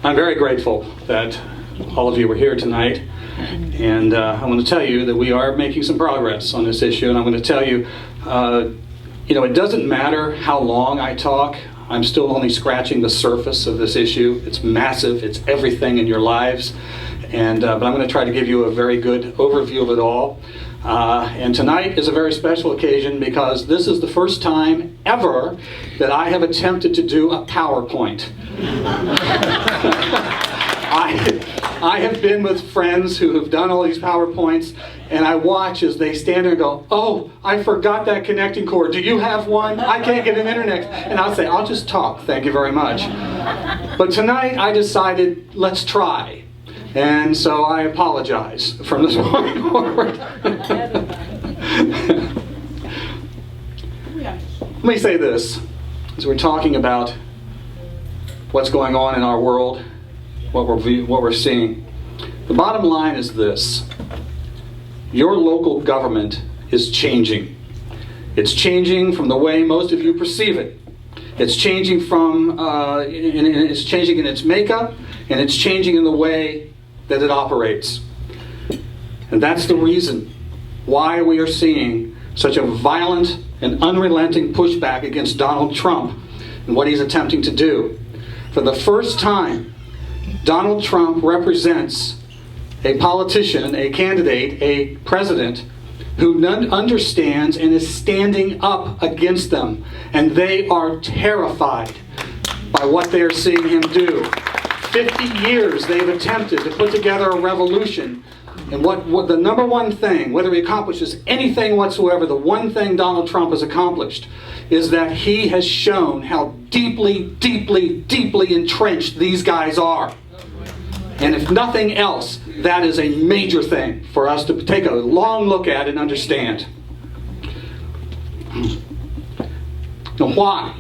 I'm very grateful that all of you were here tonight, and I want to tell you that we are making some progress on this issue, and I'm going to tell you, it doesn't matter how long I talk. I'm still only scratching the surface of this issue. It's massive. It's everything in your lives, but I'm going to try to give you a very good overview of it all. And tonight is a very special occasion because this is the first time ever that I have attempted to do a PowerPoint. I have been with friends who have done all these PowerPoints, and I watch as they stand there and go, "Oh, I forgot that connecting cord. Do you have one? I can't get an internet." And I'll say, "I'll just talk. Thank you very much." But tonight I decided, let's try. And so I apologize from this point forward. Let me say this, as we're talking about what's going on in our world, what we're seeing. The bottom line is this: your local government is changing. It's changing from the way most of you perceive it. It's changing it's changing in its makeup, and it's changing in the way that it operates. And that's the reason why we are seeing such a violent and unrelenting pushback against Donald Trump and what he's attempting to do. For the first time, Donald Trump represents a politician, a candidate, a president who understands and is standing up against them. And they are terrified by what they are seeing him do. 50 years they've attempted to put together a revolution, and what the number one thing, whether he accomplishes anything whatsoever, the one thing Donald Trump has accomplished is that he has shown how deeply, deeply, deeply entrenched these guys are. And if nothing else, that is a major thing for us to take a long look at and understand. Now, why?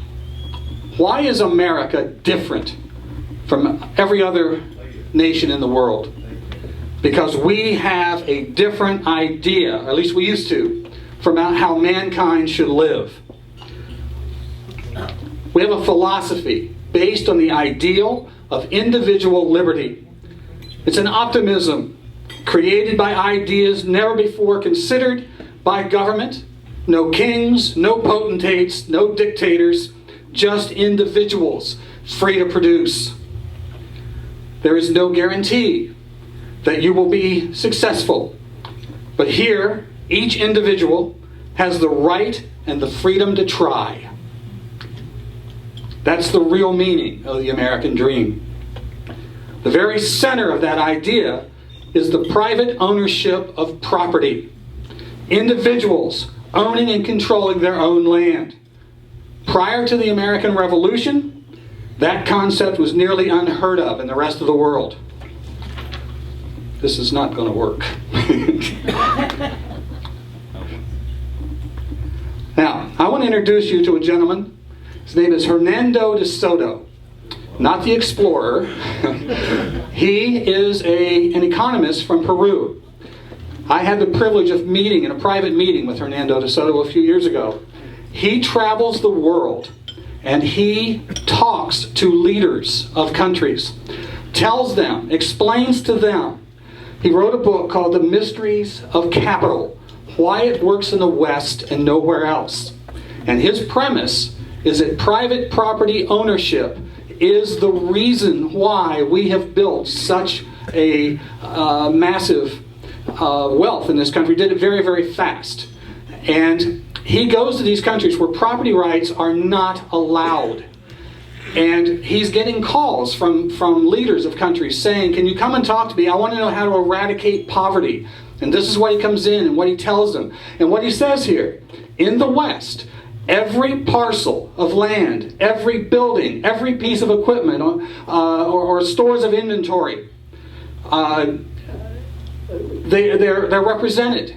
Why is America different from every other nation in the world? Because we have a different idea, or at least we used to, from how mankind should live. We have a philosophy based on the ideal of individual liberty. It's an optimism created by ideas never before considered by government. No kings, no potentates, no dictators, just individuals free to produce. There is no guarantee that you will be successful. But here, each individual has the right and the freedom to try. That's the real meaning of the American dream. The very center of that idea is the private ownership of property. Individuals owning and controlling their own land. Prior to the American Revolution, that concept was nearly unheard of in the rest of the world. This is not going to work. Now, I want to introduce you to a gentleman. His name is Hernando de Soto. Not the explorer. He is an economist from Peru. I had the privilege of meeting in a private meeting with Hernando de Soto a few years ago. He travels the world and he talks to leaders of countries, tells them, explains to them. He wrote a book called The Mysteries of Capital, Why It Works in the West and Nowhere Else. And his premise is that private property ownership is the reason why we have built such a massive wealth in this country. Did it very, very fast. And he goes to these countries where property rights are not allowed. And he's getting calls from leaders of countries saying, "Can you come and talk to me? I want to know how to eradicate poverty." And this is what he comes in and what he tells them. And what he says here, in the West, every parcel of land, every building, every piece of equipment or stores of inventory, they're represented.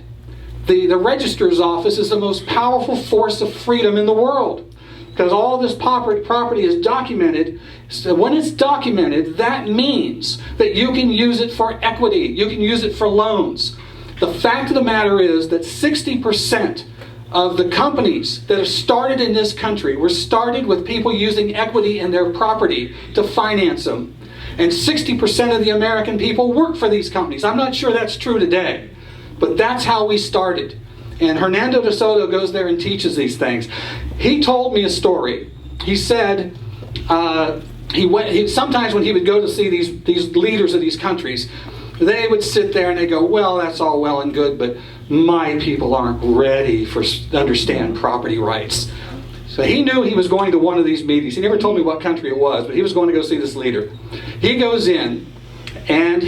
The registrar's office is the most powerful force of freedom in the world because all this property is documented. So when it's documented, that means that you can use it for equity. You can use it for loans. The fact of the matter is that 60% of the companies that have started in this country were started with people using equity in their property to finance them. And 60% of the American people work for these companies. I'm not sure that's true today, but that's how we started. And Hernando de Soto goes there and teaches these things. He told me a story. He said sometimes when he would go to see these leaders of these countries, they would sit there and they go, well, that's all well and good, but my people aren't ready to understand property rights. So he knew he was going to one of these meetings. He never told me what country it was, but he was going to go see this leader. He goes in, and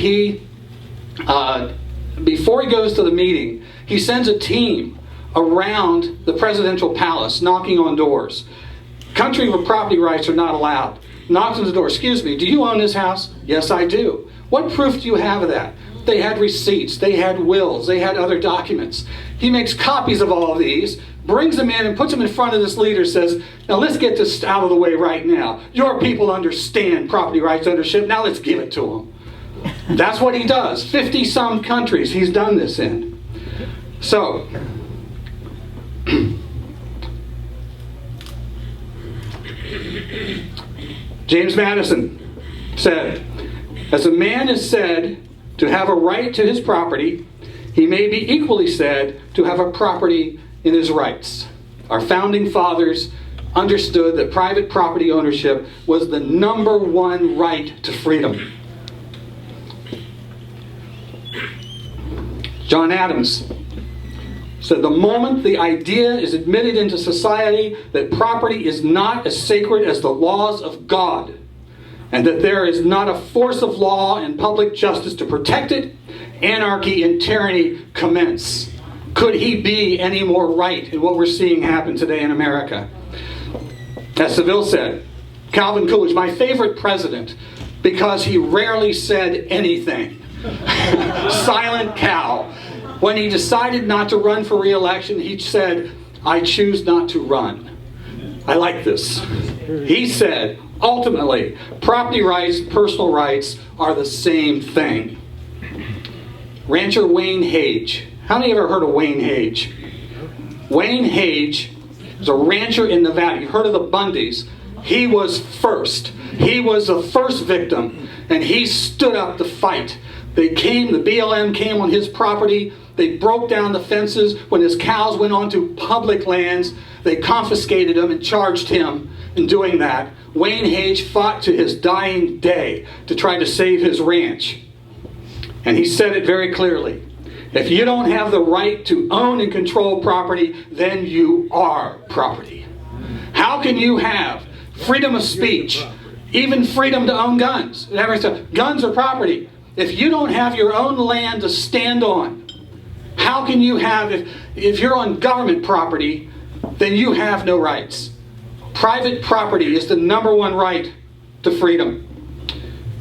before he goes to the meeting, he sends a team around the presidential palace, knocking on doors. Country where property rights are not allowed. Knocks on the door. Excuse me, do you own this house? Yes, I do. What proof do you have of that? They had receipts, they had wills, they had other documents. He makes copies of all of these, brings them in and puts them in front of this leader, says, now let's get this out of the way right now. Your people understand property rights ownership, now let's give it to them. That's what he does. 50-some countries he's done this in. So, James Madison said, as a man is said to have a right to his property, he may be equally said to have a property in his rights. Our founding fathers understood that private property ownership was the number one right to freedom. John Adams said, the moment the idea is admitted into society that property is not as sacred as the laws of God, and that there is not a force of law and public justice to protect it, anarchy and tyranny commence. Could he be any more right in what we're seeing happen today in America? As Seville said, Calvin Coolidge, my favorite president, because he rarely said anything. Silent cow. When he decided not to run for re-election, he said, I choose not to run. I like this. He said, ultimately, property rights, personal rights are the same thing. Rancher Wayne Hage. How many ever heard of Wayne Hage? Wayne Hage is a rancher in Nevada. You've heard of the Bundys. He was first. He was the first victim, and he stood up to fight. The BLM came on his property. They broke down the fences. When his cows went onto public lands, they confiscated them and charged him in doing that. Wayne Hage fought to his dying day to try to save his ranch. And he said it very clearly. If you don't have the right to own and control property, then you are property. How can you have freedom of speech, even freedom to own guns? Guns are property. If you don't have your own land to stand on, how can you have, if you're on government property, then you have no rights. Private property is the number one right to freedom.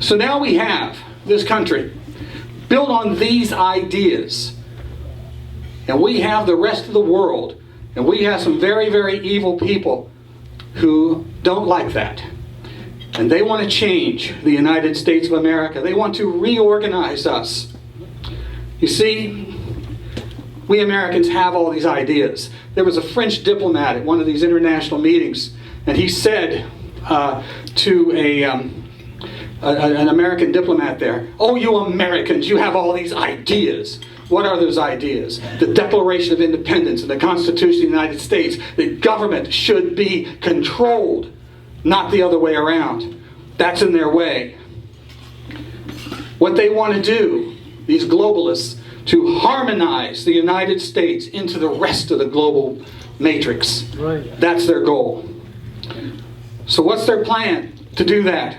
So now we have this country built on these ideas. And we have the rest of the world. And we have some very, very evil people who don't like that. And they want to change the United States of America. They want to reorganize us. You see, we Americans have all these ideas. There was a French diplomat at one of these international meetings, and he said to an American diplomat there, oh, you Americans, you have all these ideas. What are those ideas? The Declaration of Independence and the Constitution of the United States. The government should be controlled, not the other way around. That's in their way. What they want to do, these globalists, to harmonize the United States into the rest of the global matrix. Right. That's their goal. So what's their plan to do that?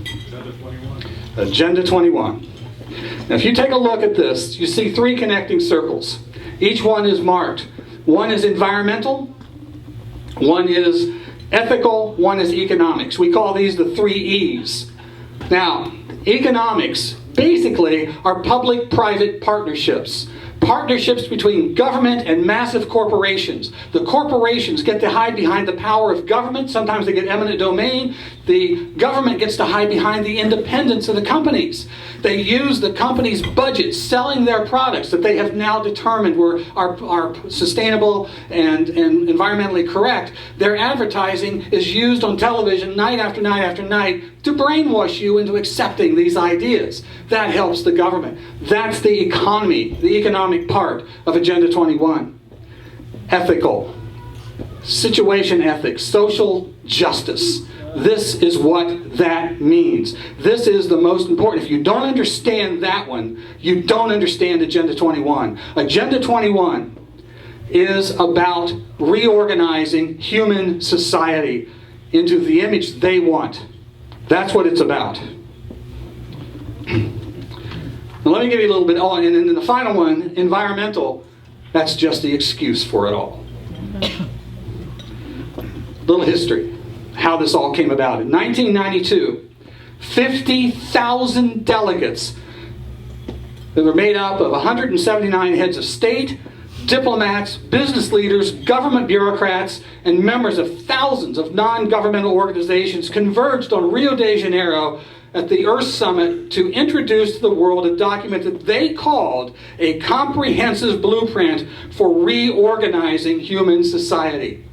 Agenda 21. Agenda 21. Now if you take a look at this, you see three connecting circles. Each one is marked. One is environmental, one is ethical, one is economics. We call these the 3 E's. Now, economics basically are public-private partnerships. partnerships between government and massive corporations. The corporations get to hide behind the power of government. Sometimes they get eminent domain. The government gets to hide behind the independence of the companies. They use the company's budget selling their products that they have now determined are sustainable and environmentally correct. Their advertising is used on television night after night after night to brainwash you into accepting these ideas. That helps the government. That's the economy, the economic part of Agenda 21. Ethical, situation ethics, social justice. This is what that means. This is the most important. If you don't understand that one, you don't understand Agenda 21. Agenda 21 is about reorganizing human society into the image they want. That's what it's about. Now let me give you a little bit. Oh, and then the final one, environmental, that's just the excuse for it all. Little history, how this all came about. In 1992, 50,000 delegates that were made up of 179 heads of state, diplomats, business leaders, government bureaucrats, and members of thousands of non-governmental organizations converged on Rio de Janeiro at the Earth Summit to introduce to the world a document that they called a comprehensive blueprint for reorganizing human society.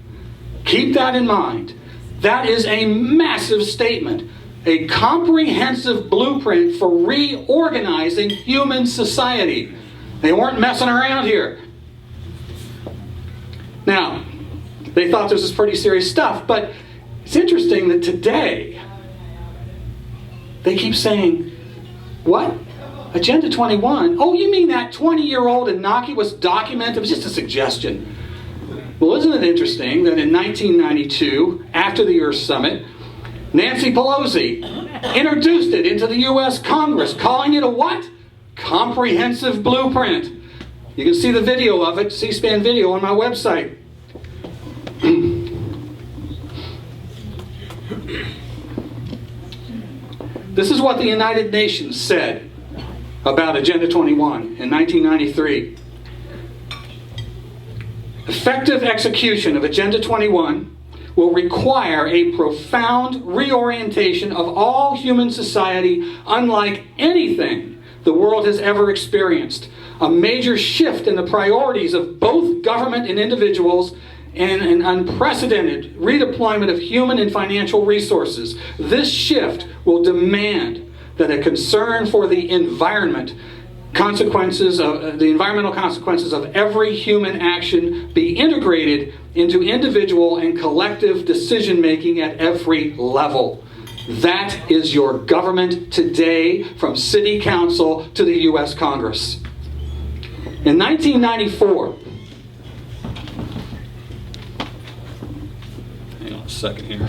Keep that in mind. That is a massive statement. A comprehensive blueprint for reorganizing human society. They weren't messing around here. Now, they thought this was pretty serious stuff, but it's interesting that today they keep saying, what? Agenda 21? Oh, you mean that 20-year-old innocuous document? It was just a suggestion. Well, isn't it interesting that in 1992, after the Earth Summit, Nancy Pelosi introduced it into the U.S. Congress, calling it a what? Comprehensive blueprint. You can see the video of it, C-SPAN video, on my website. This is what the United Nations said about Agenda 21 in 1993. Effective execution of Agenda 21 will require a profound reorientation of all human society unlike anything the world has ever experienced. A major shift in the priorities of both government and individuals, and an unprecedented redeployment of human and financial resources. This shift will demand that a concern for the environment, the environmental consequences of every human action be integrated into individual and collective decision-making at every level. That is your government today, from City Council to the U.S. Congress. In 1994, hang on a second here.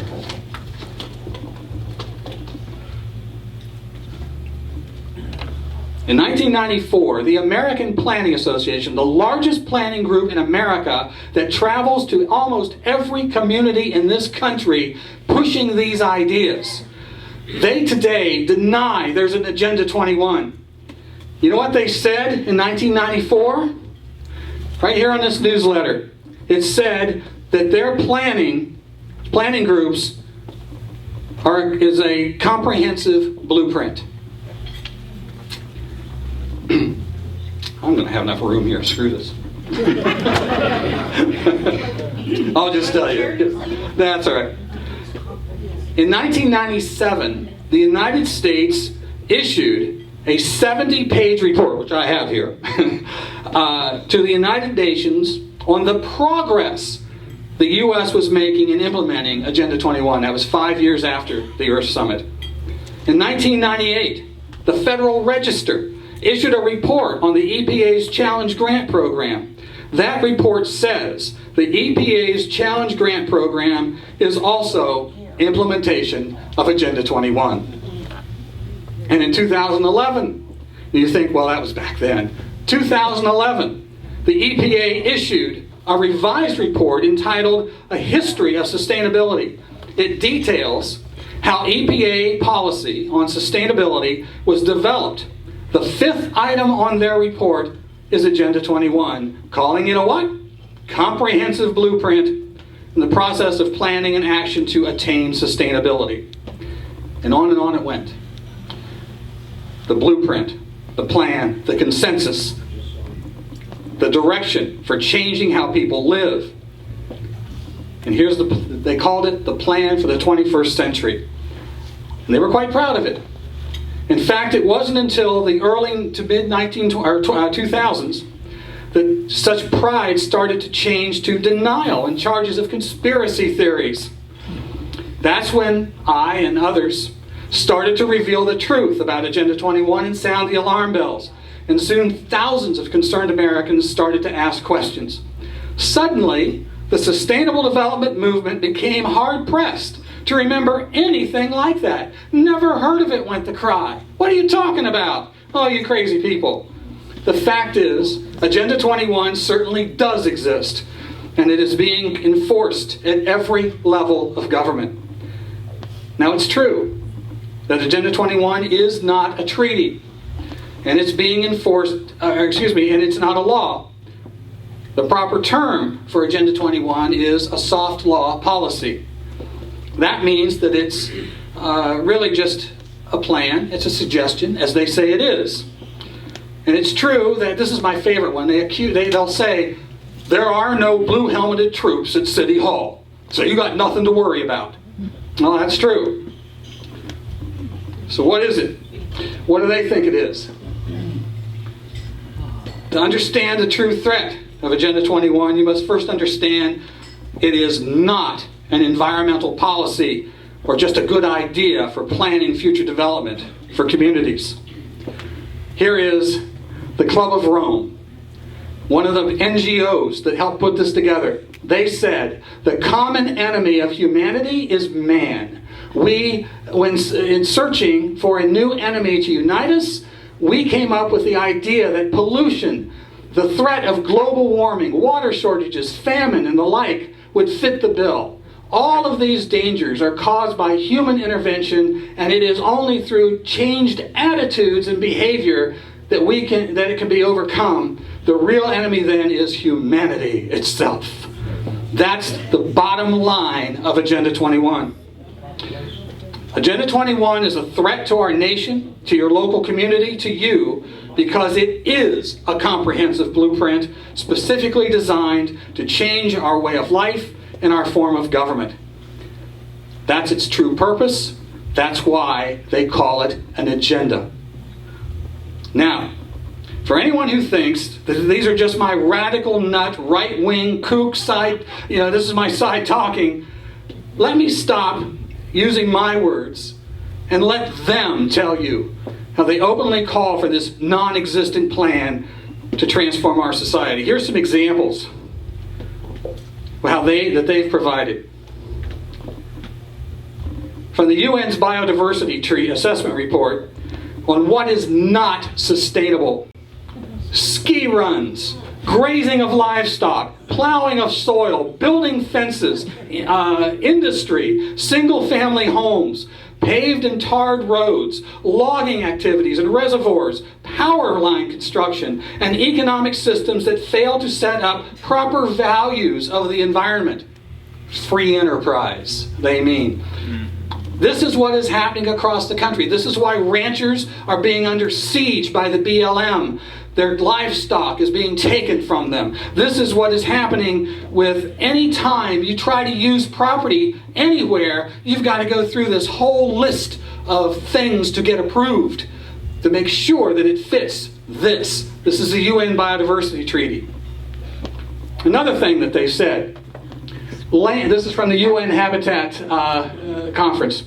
In 1994, the American Planning Association, the largest planning group in America that travels to almost every community in this country pushing these ideas, they today deny there's an Agenda 21. You know what they said in 1994? Right here on this newsletter. It said that their planning groups is a comprehensive blueprint. I'm going to have enough room here. Screw this. I'll just tell you. That's all right. In 1997, the United States issued a 70-page report, which I have here, to the United Nations on the progress the U.S. was making in implementing Agenda 21. That was 5 years after the Earth Summit. In 1998, the Federal Register issued a report on the EPA's Challenge Grant Program. That report says the EPA's Challenge Grant Program is also implementation of Agenda 21. And in 2011, you think, well, that was back then. 2011, the EPA issued a revised report entitled A History of Sustainability. It details how EPA policy on sustainability was developed. The fifth item on their report is Agenda 21, calling it a what? Comprehensive blueprint in the process of planning and action to attain sustainability. And on it went. The blueprint, the plan, the consensus, the direction for changing how people live. And they called it the plan for the 21st century. And they were quite proud of it. In fact, it wasn't until the early to mid 2000s that such pride started to change to denial and charges of conspiracy theories. That's when I and others started to reveal the truth about Agenda 21 and sound the alarm bells. And soon thousands of concerned Americans started to ask questions. Suddenly, the sustainable development movement became hard-pressed to remember anything like that. Never heard of it, went the cry. What are you talking about? Oh, you crazy people. The fact is, Agenda 21 certainly does exist, and it is being enforced at every level of government. Now, it's true that Agenda 21 is not a treaty, and it's being enforced, and it's not a law. The proper term for Agenda 21 is a soft law policy. That means that it's really just a plan, it's a suggestion, as they say it is. And it's true that, this is my favorite one, they'll say, there are no blue-helmeted troops at City Hall, so you got nothing to worry about. Well, that's true. So what is it? What do they think it is? To understand the true threat of Agenda 21, you must first understand it is not an environmental policy or just a good idea for planning future development for communities. Here is the Club of Rome, one of the NGOs that helped put this together. They said, the common enemy of humanity is man. When in searching for a new enemy to unite us, we came up with the idea that pollution, the threat of global warming, water shortages, famine, and the like would fit the bill. All of these dangers are caused by human intervention, and it is only through changed attitudes and behavior that it can be overcome. The real enemy then is humanity itself. That's the bottom line of Agenda 21. Agenda 21 is a threat to our nation, to your local community, to you, because it is a comprehensive blueprint specifically designed to change our way of life and our form of government. That's its true purpose. That's why they call it an agenda. Now, for anyone who thinks that these are just my radical nut, right-wing, kook side, this is my side talking, let me stop using my words and let them tell you how they openly call for this non-existent plan to transform our society. Here's some examples that they've provided. From the UN's Biodiversity Tree Assessment Report on what is not sustainable. Ski runs, grazing of livestock, plowing of soil, building fences, industry, single-family homes, paved and tarred roads, logging activities and reservoirs, power line construction, and economic systems that fail to set up proper values of the environment. Free enterprise, they mean. This is what is happening across the country. This is why ranchers are being under siege by the BLM. Their livestock is being taken from them. This is what is happening with any time you try to use property anywhere, you've got to go through this whole list of things to get approved to make sure that it fits this. This is the UN Biodiversity Treaty. Another thing that they said, this is from the UN Habitat Conference.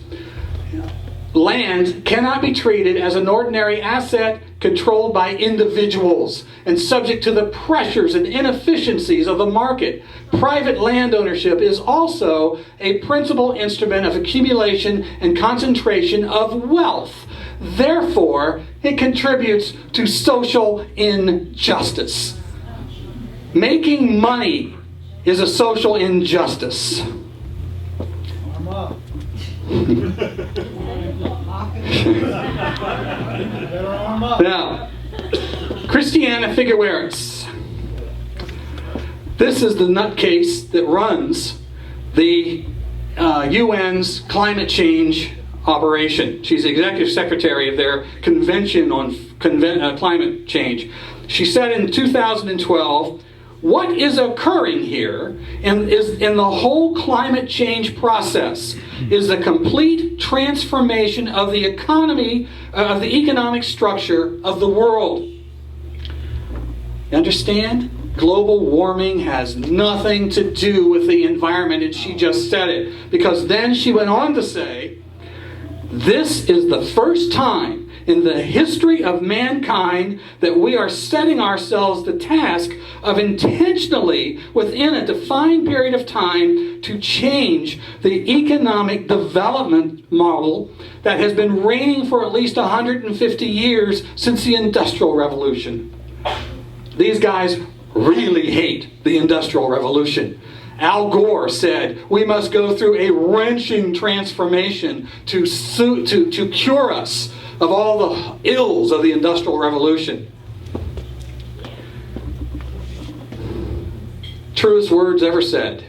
Land cannot be treated as an ordinary asset controlled by individuals and subject to the pressures and inefficiencies of the market. Private land ownership is also a principal instrument of accumulation and concentration of wealth. Therefore, it contributes to social injustice. Making money is a social injustice. Now, Christiana Figueres. This is the nutcase that runs the UN's climate change operation. She's the executive secretary of their convention on climate change. She said in 2012, what is occurring here in the whole climate change process is a complete transformation of the economy, of the economic structure of the world. You understand? Global warming has nothing to do with the environment, and she just said it. Because then she went on to say, this is the first time in the history of mankind that we are setting ourselves the task of intentionally, within a defined period of time, to change the economic development model that has been reigning for at least 150 years since the Industrial Revolution. These guys really hate the Industrial Revolution. Al Gore said, we must go through a wrenching transformation to cure us of all the ills of the Industrial Revolution. Truest words ever said.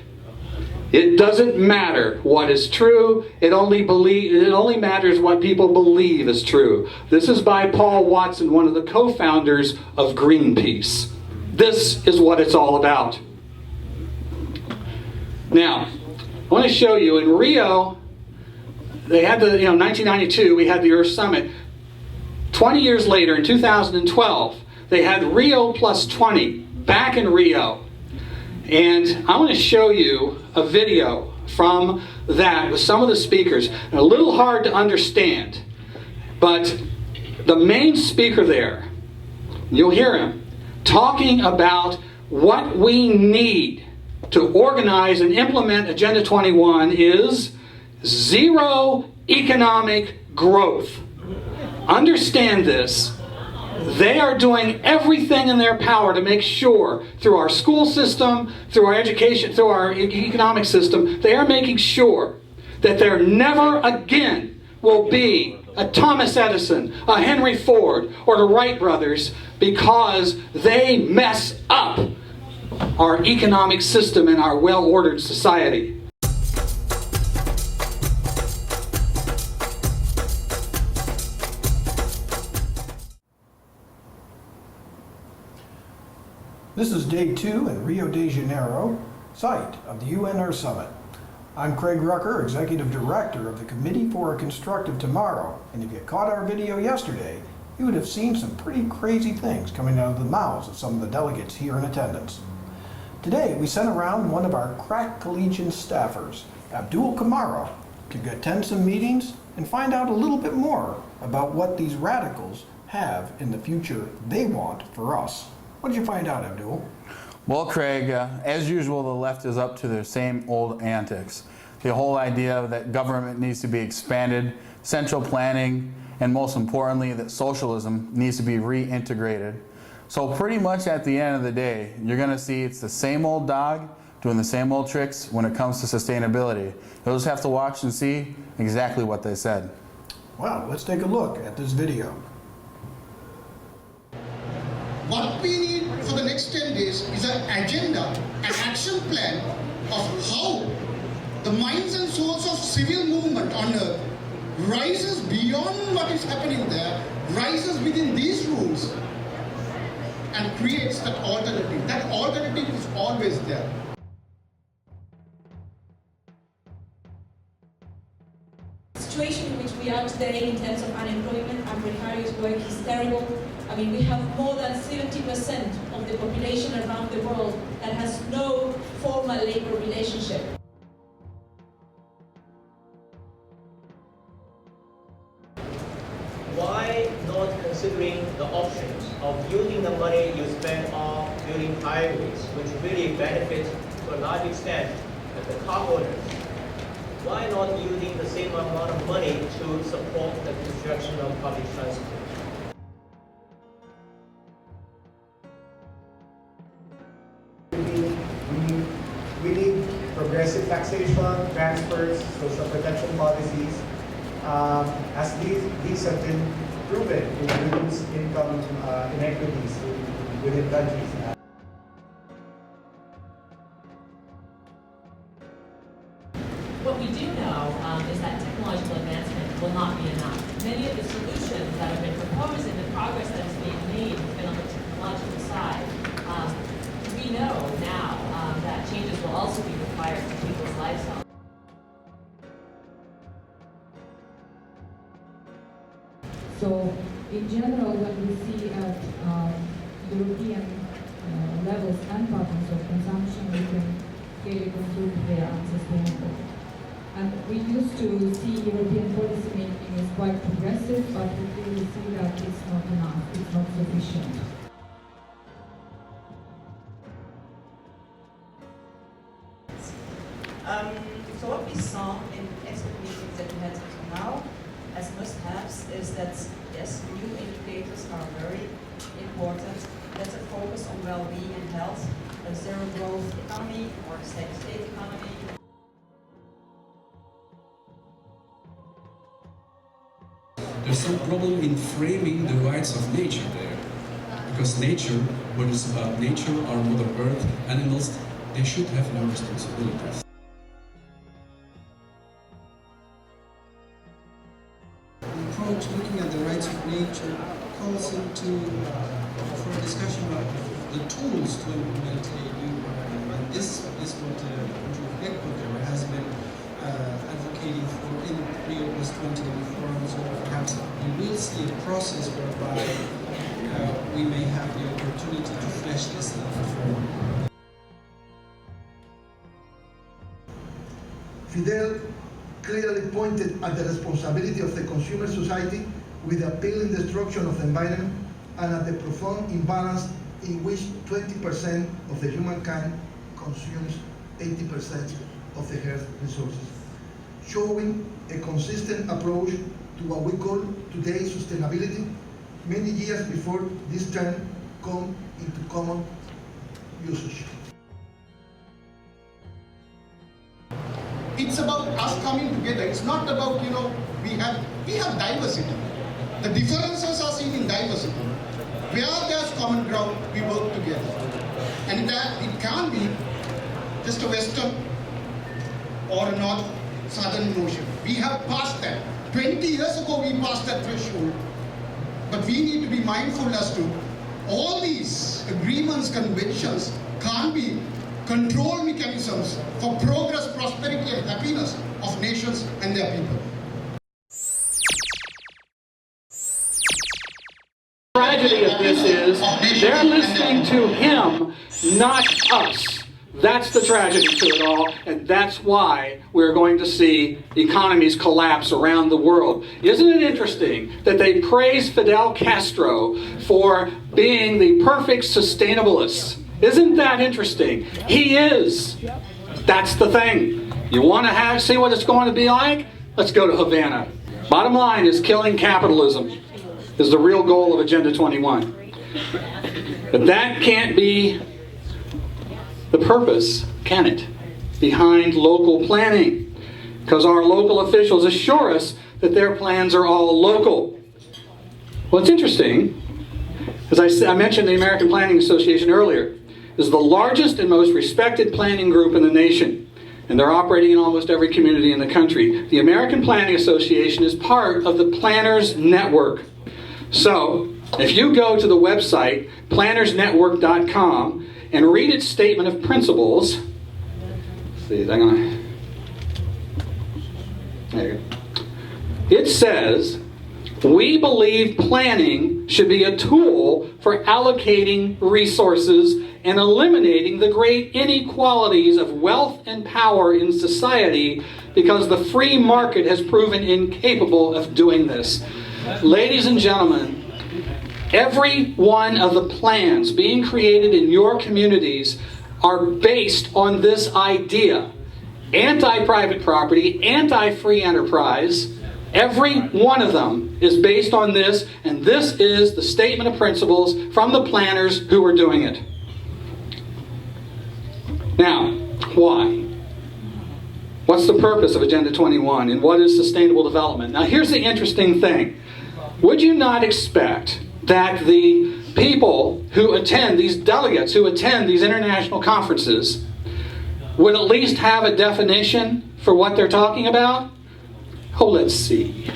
It doesn't matter what is true, it only matters what people believe is true. This is by Paul Watson, one of the co-founders of Greenpeace. This is what it's all about. Now, I want to show you in Rio, they had the, 1992, we had the Earth Summit. 20 years later, in 2012, they had Rio plus 20 back in Rio. And I want to show you a video from that with some of the speakers. And a little hard to understand, but the main speaker there, you'll hear him, talking about what we need to organize and implement Agenda 21 is zero economic growth. Understand this. They are doing everything in their power to make sure, through our school system, through our education, through our economic system, they are making sure that there never again will be a Thomas Edison, a Henry Ford, or the Wright brothers, because they mess up our economic system and our well-ordered society. This is day 2 in Rio de Janeiro, site of the UN Earth Summit. I'm Craig Rucker, Executive Director of the Committee for a Constructive Tomorrow, and if you caught our video yesterday, you would have seen some pretty crazy things coming out of the mouths of some of the delegates here in attendance. Today, we sent around one of our crack collegian staffers, Abdul Kamara, to attend some meetings and find out a little bit more about what these radicals have in the future they want for us. What did you find out, Abdul? Well, Craig, as usual, the left is up to their same old antics. The whole idea that government needs to be expanded, central planning, and most importantly, that socialism needs to be reintegrated. So pretty much at the end of the day, you're going to see it's the same old dog doing the same old tricks when it comes to sustainability. You'll just have to watch and see exactly what they said. Well, let's take a look at this video. What we need for the next 10 days is an agenda, an action plan of how the minds and souls of civil movement on earth rises beyond what is happening there, rises within these rules, and creates that alternative. That alternative is always there. The situation in which we are today in terms of unemployment and precarious work is terrible. I mean, we have more than 70% of the population around the world that has no formal labor relationship. Why not considering the options of using the money you spend on building highways, which really benefit to a large extent the car owners? Why not using the same amount of money to support the construction of public transport? We need progressive taxation, transfers, social protection policies, as these have been proven to reduce income inequities within countries. What we do know is that technological advancement will not be enough. Many of the solutions that have been proposed and the progress that is being made has been on the technological side. We know now that changes will also be required to people's lifestyles. So, in general, when we see at European levels and patterns of consumption, we can clearly conclude they are unsustainable. And we used to see European policy making as quite progressive, but we clearly see that it's not enough, it's not sufficient. So what we saw in expert meetings that we had until now as must-haves is that, yes, new indicators are very important. That's a focus on well-being and health, a zero-growth economy or a steady-state economy. There's some problem in framing the rights of nature there. Because nature, when it's about nature, our Mother Earth, animals, they should have no responsibilities. The approach looking at the rights of nature calls into for a discussion of the tools to implement a new program. And this is what Andrew Beckwood has been advocating for in Rio +20 reforms, or perhaps we will see a process whereby we may have the opportunity to flesh this out further. Fidel clearly pointed at the responsibility of the consumer society with the appalling destruction of the environment and at the profound imbalance in which 20% of the humankind consumes 80% of the earth's resources, showing a consistent approach to what we call today sustainability many years before this term come into common usage. It's about us coming together. It's not about, we have diversity. The differences are seen in diversity. Where there's common ground, we work together. And that it can't be just a Western or a North Southern notion. We have passed that. 20 years ago we passed that threshold. But we need to be mindful as to all these agreements, conventions can't be control mechanisms for progress, prosperity and happiness of nations and their people. The tragedy of this is they're listening to him, not us. That's the tragedy to it all, and that's why we're going to see economies collapse around the world. Isn't it interesting that they praise Fidel Castro for being the perfect sustainabalist? Isn't that interesting? He is. That's the thing. You want to see what it's going to be like? Let's go to Havana. Bottom line is killing capitalism is the real goal of Agenda 21. But that can't be the purpose, can it, behind local planning? Because our local officials assure us that their plans are all local. What's interesting, as I mentioned the American Planning Association earlier, is the largest and most respected planning group in the nation. And they're operating in almost every community in the country. The American Planning Association is part of the Planners Network. So, if you go to the website, plannersnetwork.com, and read its statement of principles, there you go. It says, we believe planning should be a tool for allocating resources and eliminating the great inequalities of wealth and power in society because the free market has proven incapable of doing this. Ladies and gentlemen, every one of the plans being created in your communities are based on this idea. Anti-private property, anti-free enterprise, every one of them is based on this, and this is the statement of principles from the planners who are doing it. Now, why? What's the purpose of Agenda 21, and what is sustainable development? Now, here's the interesting thing. would you not expect that the people who attend, these delegates who attend these international conferences, would at least have a definition for what they're talking about? Oh, let's see.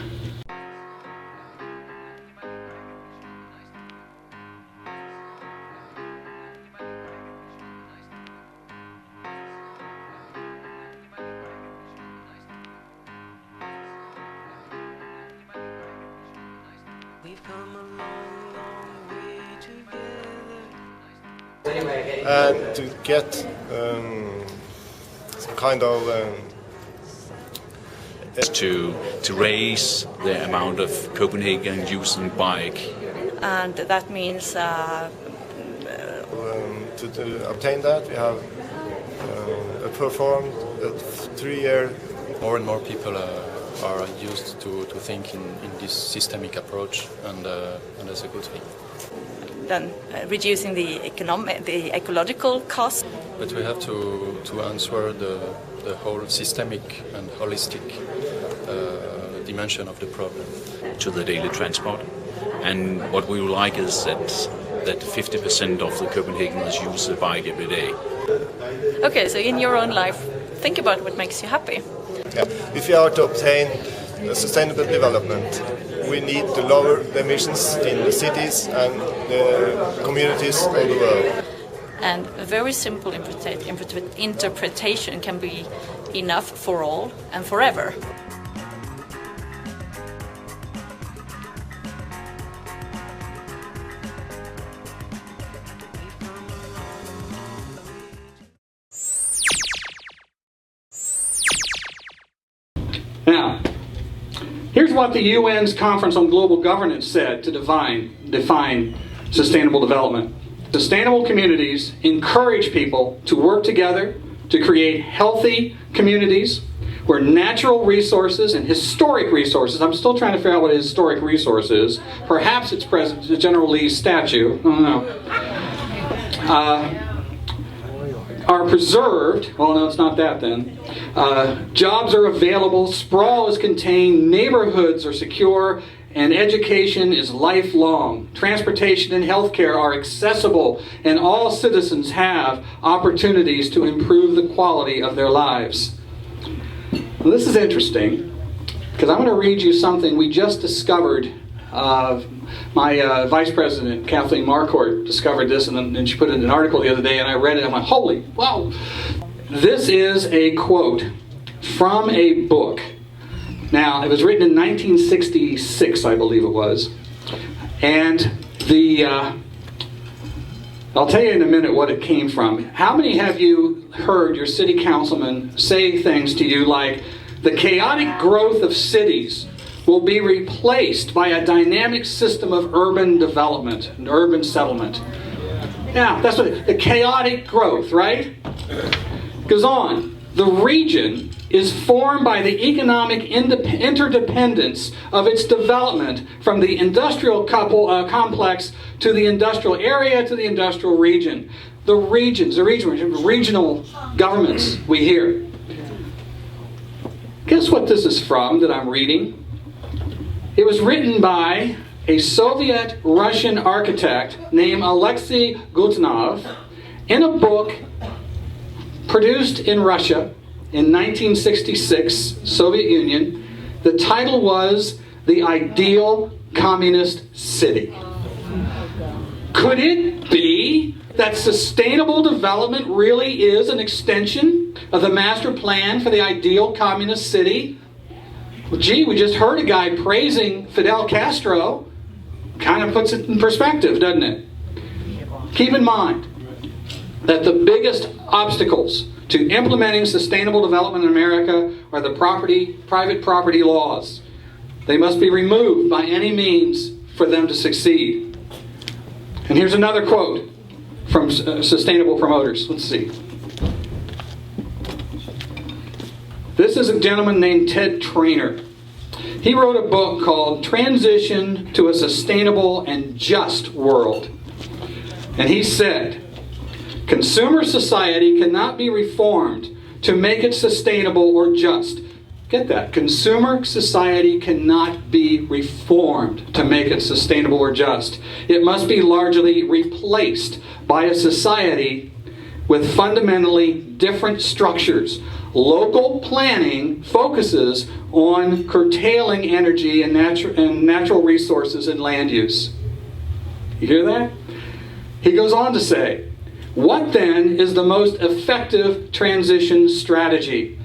And to get some kind of to raise the amount of Copenhagen using bike, and that means to obtain that we have performed a 3-year. More and more people are used to think in this systemic approach, and that's a good thing. Then reducing the ecological cost. But we have to answer the whole systemic and holistic dimension of the problem. To the daily transport. And what we would like is that 50% of the Copenhageners use the bike every day. Okay, so in your own life, think about what makes you happy. Yeah. If we are to obtain a sustainable development, we need to lower the emissions in the cities and the communities all the world. And a very simple interpretation can be enough for all and forever. Now, here's what the UN's Conference on Global Governance said to define sustainable development. Sustainable communities encourage people to work together to create healthy communities where natural resources and historic resources, I'm still trying to figure out what a historic resource is. Perhaps it's President General Lee's statue, I don't know. Are preserved. Well, no, it's not that then. Jobs are available, sprawl is contained, neighborhoods are secure, and education is lifelong. Transportation and healthcare are accessible, and all citizens have opportunities to improve the quality of their lives. Well, this is interesting, because I'm going to read you something we just discovered. My vice president, Kathleen Marquardt, discovered this, and then she put it in an article the other day, and I read it, and I went, holy, wow. This is a quote from a book. Now, it was written in 1966, I believe it was. And I'll tell you in a minute what it came from. How many have you heard your city councilman say things to you like, the chaotic growth of cities will be replaced by a dynamic system of urban development and urban settlement? Yeah, that's what the chaotic growth, right? Goes on. The region is formed by the economic interdependence of its development from the industrial complex to the industrial area to the industrial region. The regional governments we hear. Guess what this is from that I'm reading? It was written by a Soviet-Russian architect named Alexei Gutenov in a book produced in Russia in 1966, Soviet Union. The title was The Ideal Communist City. Could it be that sustainable development really is an extension of the master plan for the ideal communist city? Well, gee, we just heard a guy praising Fidel Castro. Kind of puts it in perspective, doesn't it? Keep in mind that the biggest obstacles to implementing sustainable development in America are the private property laws. They must be removed by any means for them to succeed. And here's another quote from sustainable promoters. Let's see. This is a gentleman named Ted Trainer. He wrote a book called Transition to a Sustainable and Just World. And he said, consumer society cannot be reformed to make it sustainable or just. Get that. Consumer society cannot be reformed to make it sustainable or just. It must be largely replaced by a society with fundamentally different structures. Local planning focuses on curtailing energy and natural resources and land use. You hear that? He goes on to say, what then is the most effective transition strategy?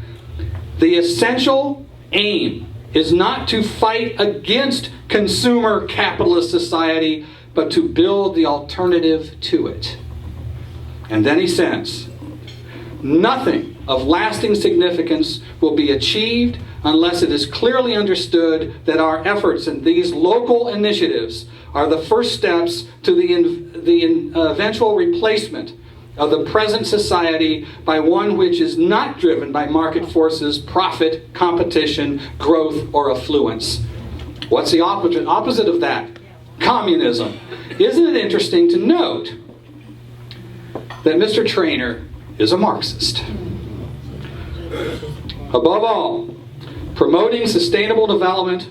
The essential aim is not to fight against consumer capitalist society, but to build the alternative to it. And then he says, nothing of lasting significance will be achieved unless it is clearly understood that our efforts in these local initiatives are the first steps to the eventual replacement of the present society by one which is not driven by market forces, profit, competition, growth, or affluence. What's the opposite of that? Communism. Isn't it interesting to note that Mr. Traynor is a Marxist? Above all, promoting sustainable development,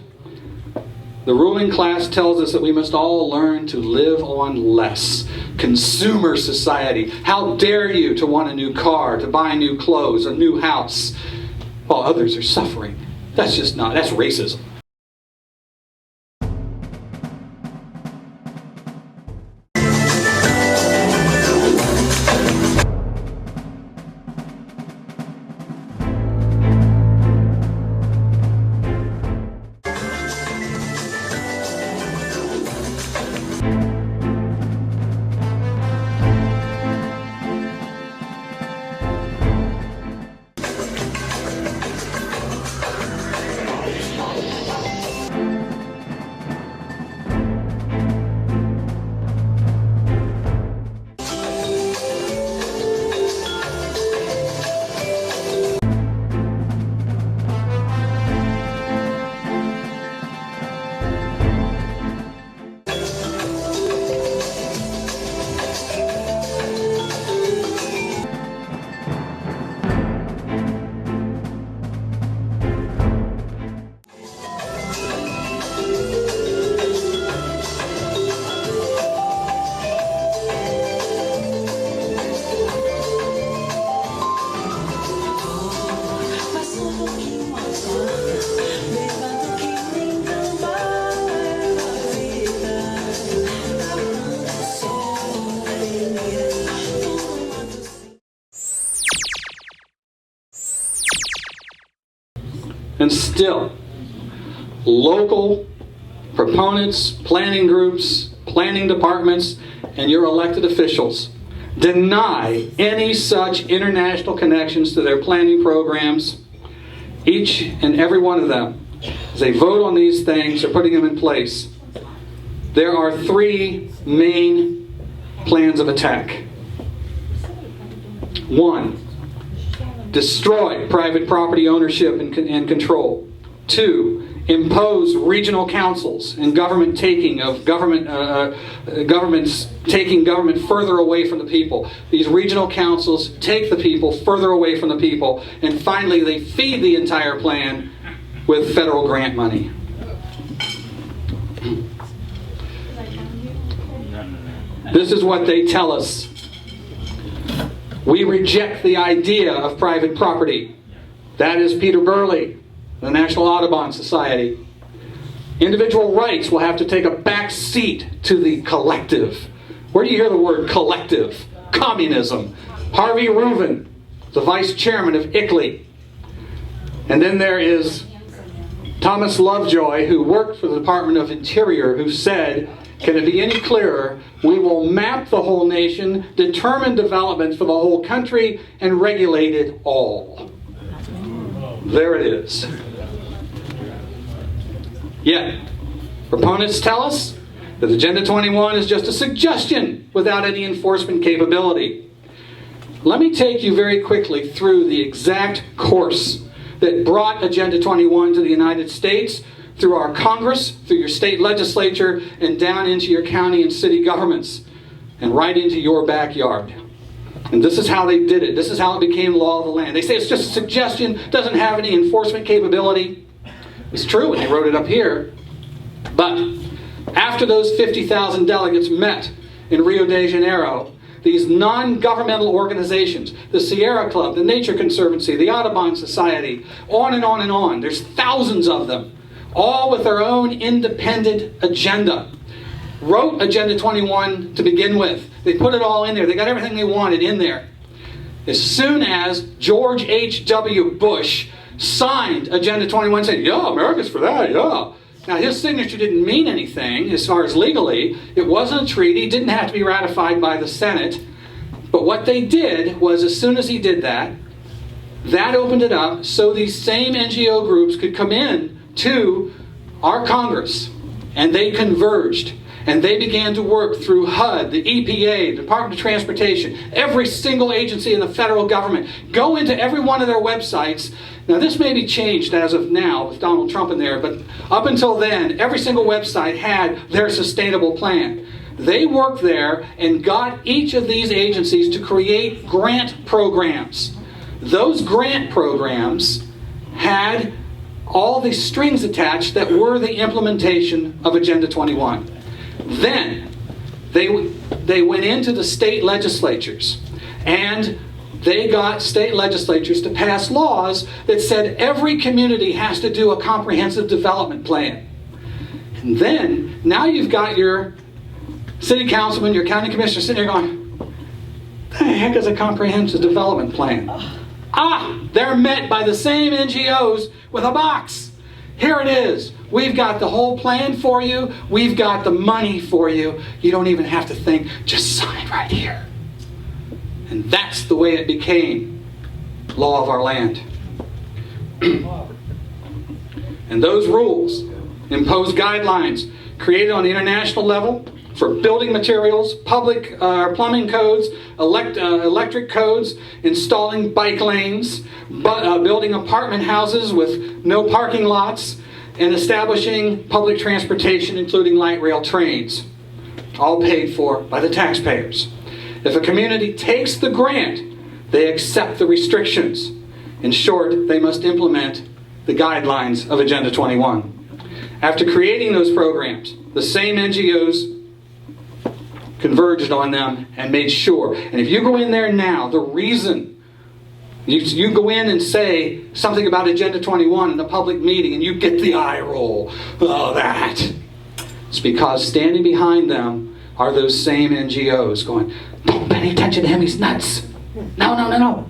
the ruling class tells us that we must all learn to live on less. Consumer society. How dare you to want a new car, to buy new clothes, a new house, while others are suffering. That's racism. And still, local proponents, planning groups, planning departments, and your elected officials deny any such international connections to their planning programs. Each and every one of them, as they vote on these things, are putting them in place. There are three main plans of attack. One, destroy private property ownership and control. Two, impose regional councils and governments taking government further away from the people. These regional councils take the people further away from the people, and finally they feed the entire plan with federal grant money. This is what they tell us. We reject the idea of private property. That is Peter Burley, the National Audubon Society. Individual rights will have to take a back seat to the collective. Where do you hear the word collective? Communism. Harvey Reuven, the vice chairman of ICLEI. And then there is Thomas Lovejoy, who worked for the Department of Interior, who said, can it be any clearer, we will map the whole nation, determine development for the whole country, and regulate it all. There it is. Yet, proponents tell us that Agenda 21 is just a suggestion without any enforcement capability. Let me take you very quickly through the exact course that brought Agenda 21 to the United States, through our Congress, through your state legislature, and down into your county and city governments, and right into your backyard. And this is how they did it. This is how it became law of the land. They say it's just a suggestion, doesn't have any enforcement capability. It's true, and they wrote it up here. But after those 50,000 delegates met in Rio de Janeiro, these non-governmental organizations, the Sierra Club, the Nature Conservancy, the Audubon Society, on and on and on. There's thousands of them, all with their own independent agenda. Wrote Agenda 21 to begin with. They put it all in there. They got everything they wanted in there. As soon as George H.W. Bush signed Agenda 21, saying, yeah, America's for that, yeah. Now, his signature didn't mean anything as far as legally. It wasn't a treaty. It didn't have to be ratified by the Senate. But what they did was, as soon as he did that, that opened it up so these same NGO groups could come in to our Congress. And they converged. And they began to work through HUD, the EPA, the Department of Transportation, every single agency in the federal government. Go into every one of their websites. Now, this may be changed as of now with Donald Trump in there, but up until then, every single website had their sustainable plan. They worked there and got each of these agencies to create grant programs. Those grant programs had all the strings attached that were the implementation of Agenda 21. Then they went into the state legislatures, and they got state legislatures to pass laws that said every community has to do a comprehensive development plan. And then, now you've got your city councilman, your county commissioner sitting there going, the heck is a comprehensive development plan? They're met by the same NGOs with a box. Here it is. We've got the whole plan for you. We've got the money for you. You don't even have to think. Just sign right here. And that's the way it became law of our land. And those rules impose guidelines created on the international level for building materials, public plumbing codes, electric codes, installing bike lanes, building apartment houses with no parking lots, and establishing public transportation, including light rail trains, all paid for by the taxpayers. If a community takes the grant, they accept the restrictions. In short, they must implement the guidelines of Agenda 21. After creating those programs, the same NGOs converged on them and made sure. And if you go in there now, the reason you go in and say something about Agenda 21 in a public meeting and you get the eye roll, it's because standing behind them are those same NGOs going, don't pay any attention to him, he's nuts. No.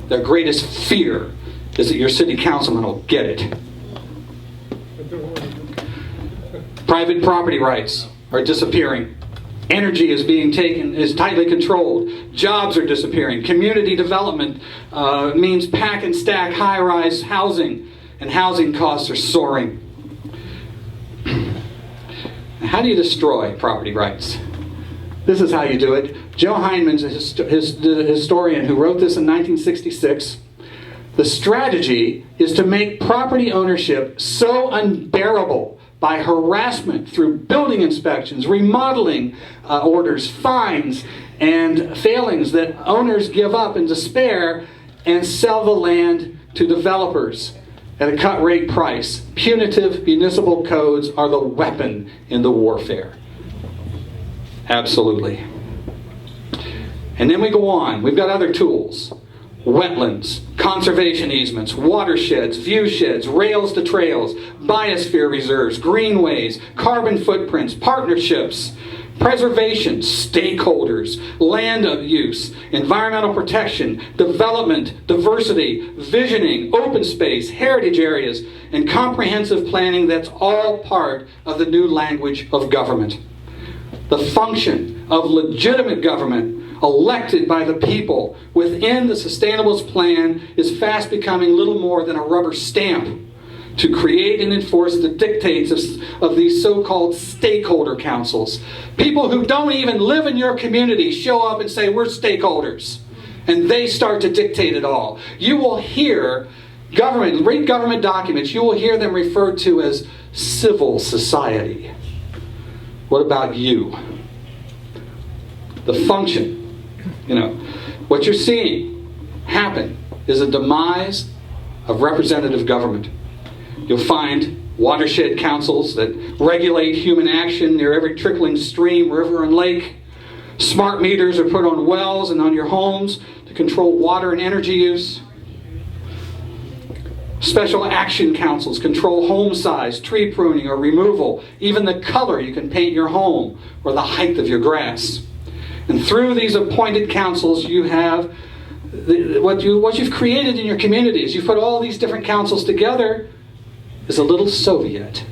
Their greatest fear is that your city councilman will get it. Private property rights are disappearing. Energy is tightly controlled. Jobs are disappearing. Community development means pack and stack high-rise housing, and housing costs are soaring. How do you destroy property rights? This is how you do it. Joe Hyman's a historian who wrote this in 1966. The strategy is to make property ownership so unbearable by harassment through building inspections, remodeling orders, fines, and failings that owners give up in despair and sell the land to developers at a cut rate price. Punitive municipal codes are the weapon in the warfare. Absolutely. And then we go on. We've got other tools. Wetlands, conservation easements, watersheds, viewsheds, rails to trails, biosphere reserves, greenways, carbon footprints, partnerships, preservation, stakeholders, land use, environmental protection, development, diversity, visioning, open space, heritage areas, and comprehensive planning. That's all part of the new language of government. The function of legitimate government elected by the people within the Sustainables Plan is fast becoming little more than a rubber stamp to create and enforce the dictates of these so-called stakeholder councils. People who don't even live in your community show up and say, we're stakeholders. And they start to dictate it all. You will hear read government documents, you will hear them referred to as civil society. What about you? The function, What you're seeing happen is a demise of representative government. You'll find watershed councils that regulate human action near every trickling stream, river, and lake. Smart meters are put on wells and on your homes to control water and energy use. Special action councils control home size, tree pruning or removal, even the color you can paint your home or the height of your grass. And through these appointed councils, you have what you've created in your communities. You've put all these different councils together is a little Soviet.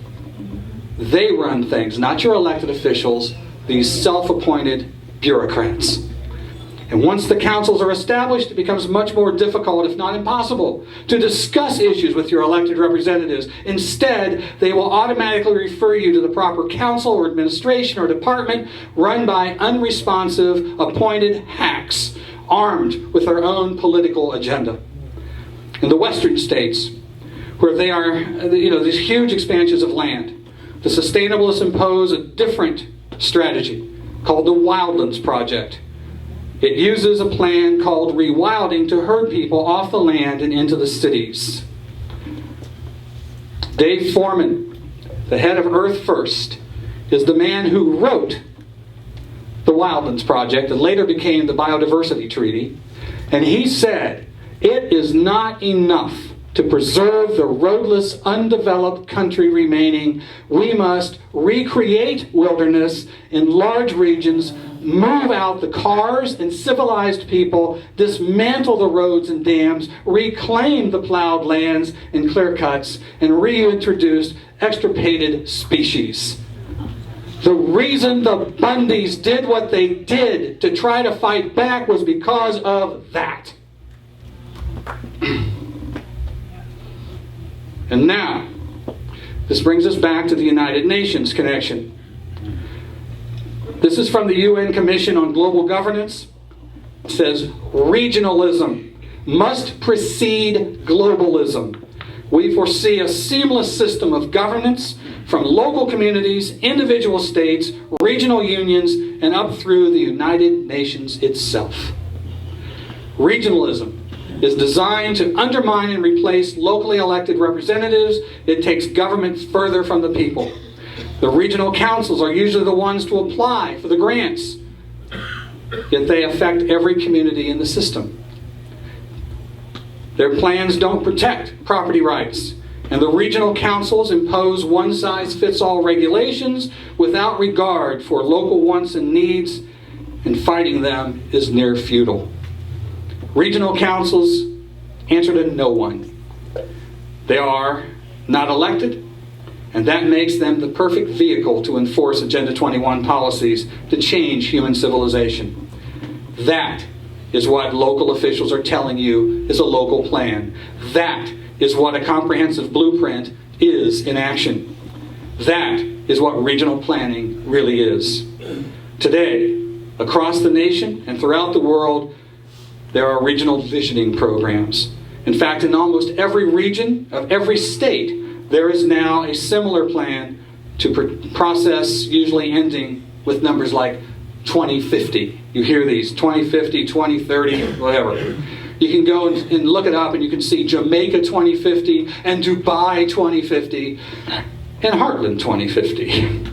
They run things, not your elected officials, these self-appointed bureaucrats. And once the councils are established, it becomes much more difficult, if not impossible, to discuss issues with your elected representatives. Instead, they will automatically refer you to the proper council or administration or department run by unresponsive, appointed hacks, armed with their own political agenda. In the Western states, where they are, these huge expansions of land, the sustainabilists impose a different strategy called the Wildlands Project. It uses a plan called rewilding to herd people off the land and into the cities. Dave Foreman, the head of Earth First, is the man who wrote the Wildlands Project and later became the Biodiversity Treaty. And he said, it is not enough to preserve the roadless, undeveloped country remaining. We must recreate wilderness in large regions, move out the cars and civilized people, dismantle the roads and dams, reclaim the plowed lands and clear cuts, and reintroduce extirpated species. The reason the Bundys did what they did to try to fight back was because of that. And now, this brings us back to the United Nations connection. This is from the UN Commission on Global Governance. It says, regionalism must precede globalism. We foresee a seamless system of governance from local communities, individual states, regional unions, and up through the United Nations itself. Regionalism is designed to undermine and replace locally elected representatives. It takes government further from the people. The regional councils are usually the ones to apply for the grants, yet they affect every community in the system. Their plans don't protect property rights, and the regional councils impose one-size-fits-all regulations without regard for local wants and needs, and fighting them is near futile. Regional councils answer to no one. They are not elected, and that makes them the perfect vehicle to enforce Agenda 21 policies to change human civilization. That is what local officials are telling you is a local plan. That is what a comprehensive blueprint is in action. That is what regional planning really is. Today, across the nation and throughout the world, there are regional visioning programs. In fact, in almost every region of every state, there is now a similar plan to process, usually ending with numbers like 2050. You hear these, 2050, 2030, whatever. You can go and look it up and you can see Jamaica 2050 and Dubai 2050 and Heartland 2050.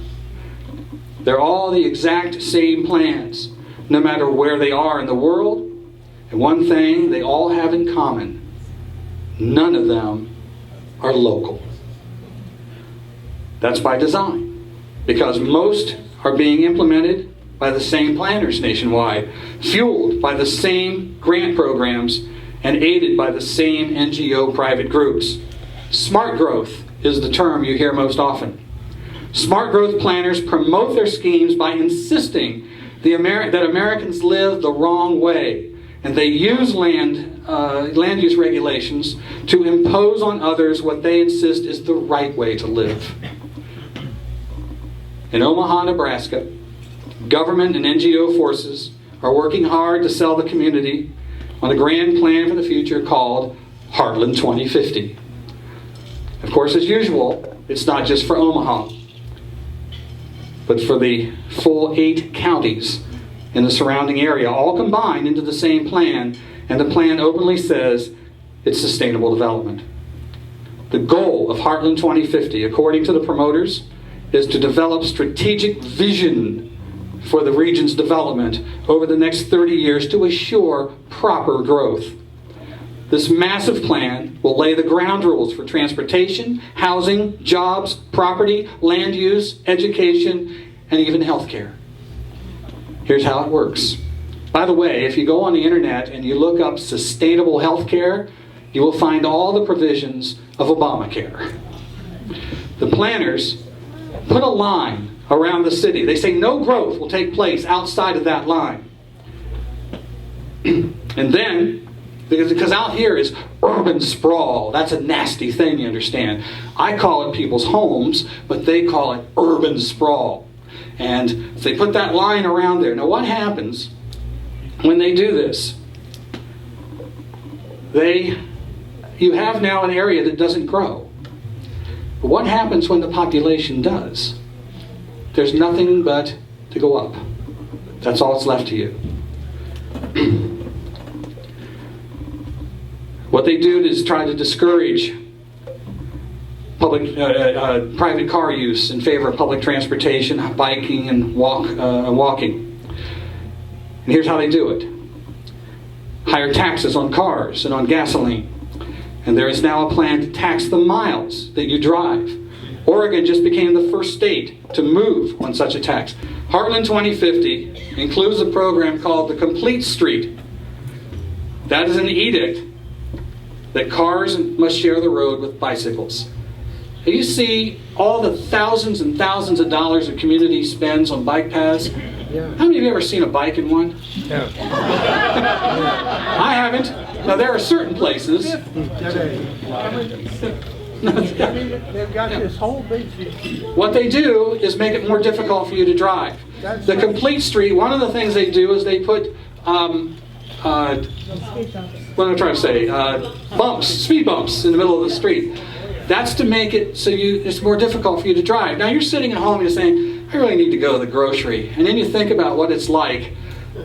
They're all the exact same plans, no matter where they are in the world. And one thing they all have in common, none of them are local. That's by design, because most are being implemented by the same planners nationwide, fueled by the same grant programs, and aided by the same NGO private groups. Smart growth is the term you hear most often. Smart growth planners promote their schemes by insisting that Americans live the wrong way, and they use land use regulations to impose on others what they insist is the right way to live. In Omaha, Nebraska, government and NGO forces are working hard to sell the community on a grand plan for the future called Heartland 2050. Of course, as usual, it's not just for Omaha, but for the full 8 counties in the surrounding area, all combined into the same plan, and the plan openly says it's sustainable development. The goal of Heartland 2050, according to the promoters, is to develop strategic vision for the region's development over the next 30 years to assure proper growth. This massive plan will lay the ground rules for transportation, housing, jobs, property, land use, education, and even healthcare. Here's how it works. By the way, if you go on the internet and you look up sustainable healthcare, you will find all the provisions of Obamacare. The planners put a line around the city. They say no growth will take place outside of that line. And then, because out here is urban sprawl. That's a nasty thing, you understand. I call it people's homes, but they call it urban sprawl. And they put that line around there. Now what happens when they do this? You have now an area that doesn't grow. But what happens when the population does? There's nothing but to go up. That's all that's left to you. What they do is try to discourage private car use in favor of public transportation, biking, and walking. And here's how they do it. Higher taxes on cars and on gasoline. And there is now a plan to tax the miles that you drive. Oregon just became the first state to move on such a tax. Heartland 2050 includes a program called the Complete Street. That is an edict that cars must share the road with bicycles. And you see all the thousands and thousands of dollars the community spends on bike paths. Yeah. How many of you have ever seen a bike in one? Yeah. I haven't. Now there are certain places. They've got this whole big. What they do is make it more difficult for you to drive. The Complete Street, one of the things they do is they put what am I trying to say? Speed bumps in the middle of the street. That's to make it so it's more difficult for you to drive. Now you're sitting at home and you're saying, I really need to go to the grocery. And then you think about what it's like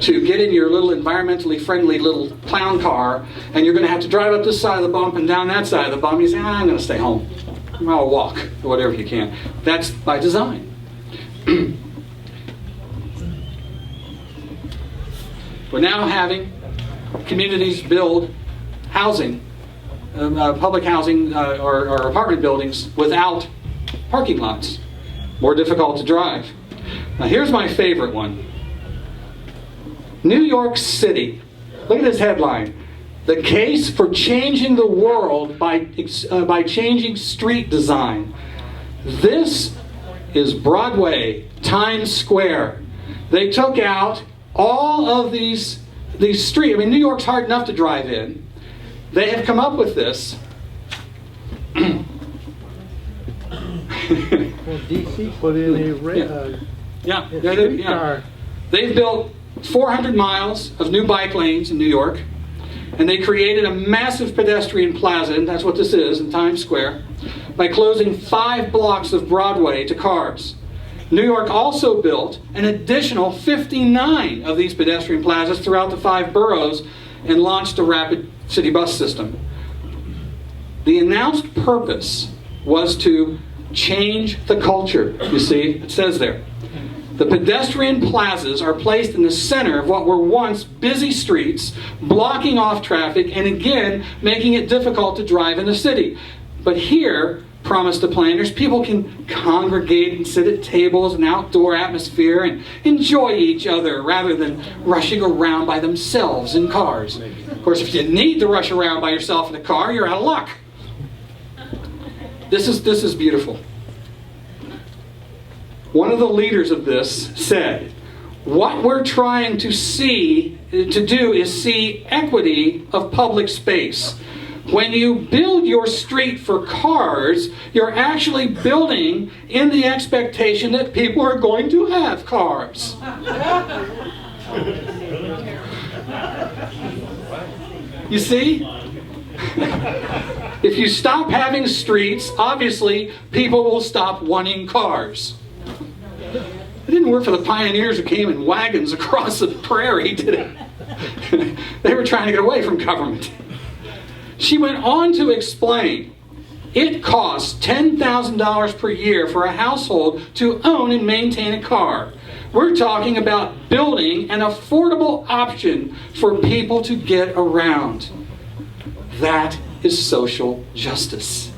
to get in your little environmentally friendly little clown car, and you're going to have to drive up this side of the bump and down that side of the bump. You say, I'm going to stay home. I'll walk, or whatever you can. That's by design. We're now having communities build housing, public housing or apartment buildings without parking lots. More difficult to drive. Now here's my favorite one. New York City. Look at this headline. The case for changing the world by changing street design. This is Broadway, Times Square. They took out all of these streets. I mean, New York's hard enough to drive in. They have come up with this. Well, DC put in a They've built 400 miles of new bike lanes in New York, and they created a massive pedestrian plaza, and that's what this is in Times Square, by closing 5 blocks of Broadway to cars. New York also built an additional 59 of these pedestrian plazas throughout the 5 boroughs and launched a rapid city bus system. The announced purpose was to change the culture. You see, it says there. The pedestrian plazas are placed in the center of what were once busy streets, blocking off traffic and again making it difficult to drive in the city. But here, promise the planners, people can congregate and sit at tables in an outdoor atmosphere and enjoy each other rather than rushing around by themselves in cars. Of course, if you need to rush around by yourself in a car, you're out of luck. This is beautiful. One of the leaders of this said, what we're trying to do is see equity of public space. When you build your street for cars, you're actually building in the expectation that people are going to have cars. You see? If you stop having streets, obviously people will stop wanting cars. It didn't work for the pioneers who came in wagons across the prairie, did it? They were trying to get away from government. She went on to explain, it costs $10,000 per year for a household to own and maintain a car. We're talking about building an affordable option for people to get around. That is social justice.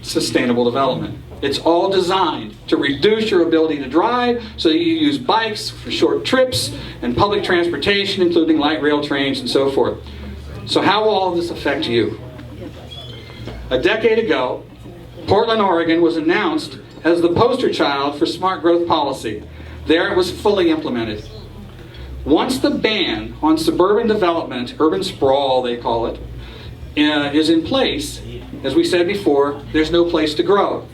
Sustainable development. It's all designed to reduce your ability to drive, so you use bikes for short trips and public transportation, including light rail trains and so forth. So how will all of this affect you? A decade ago, Portland, Oregon was announced as the poster child for smart growth policy. There it was fully implemented. Once the ban on suburban development, urban sprawl they call it, is in place, as we said before, there's no place to grow,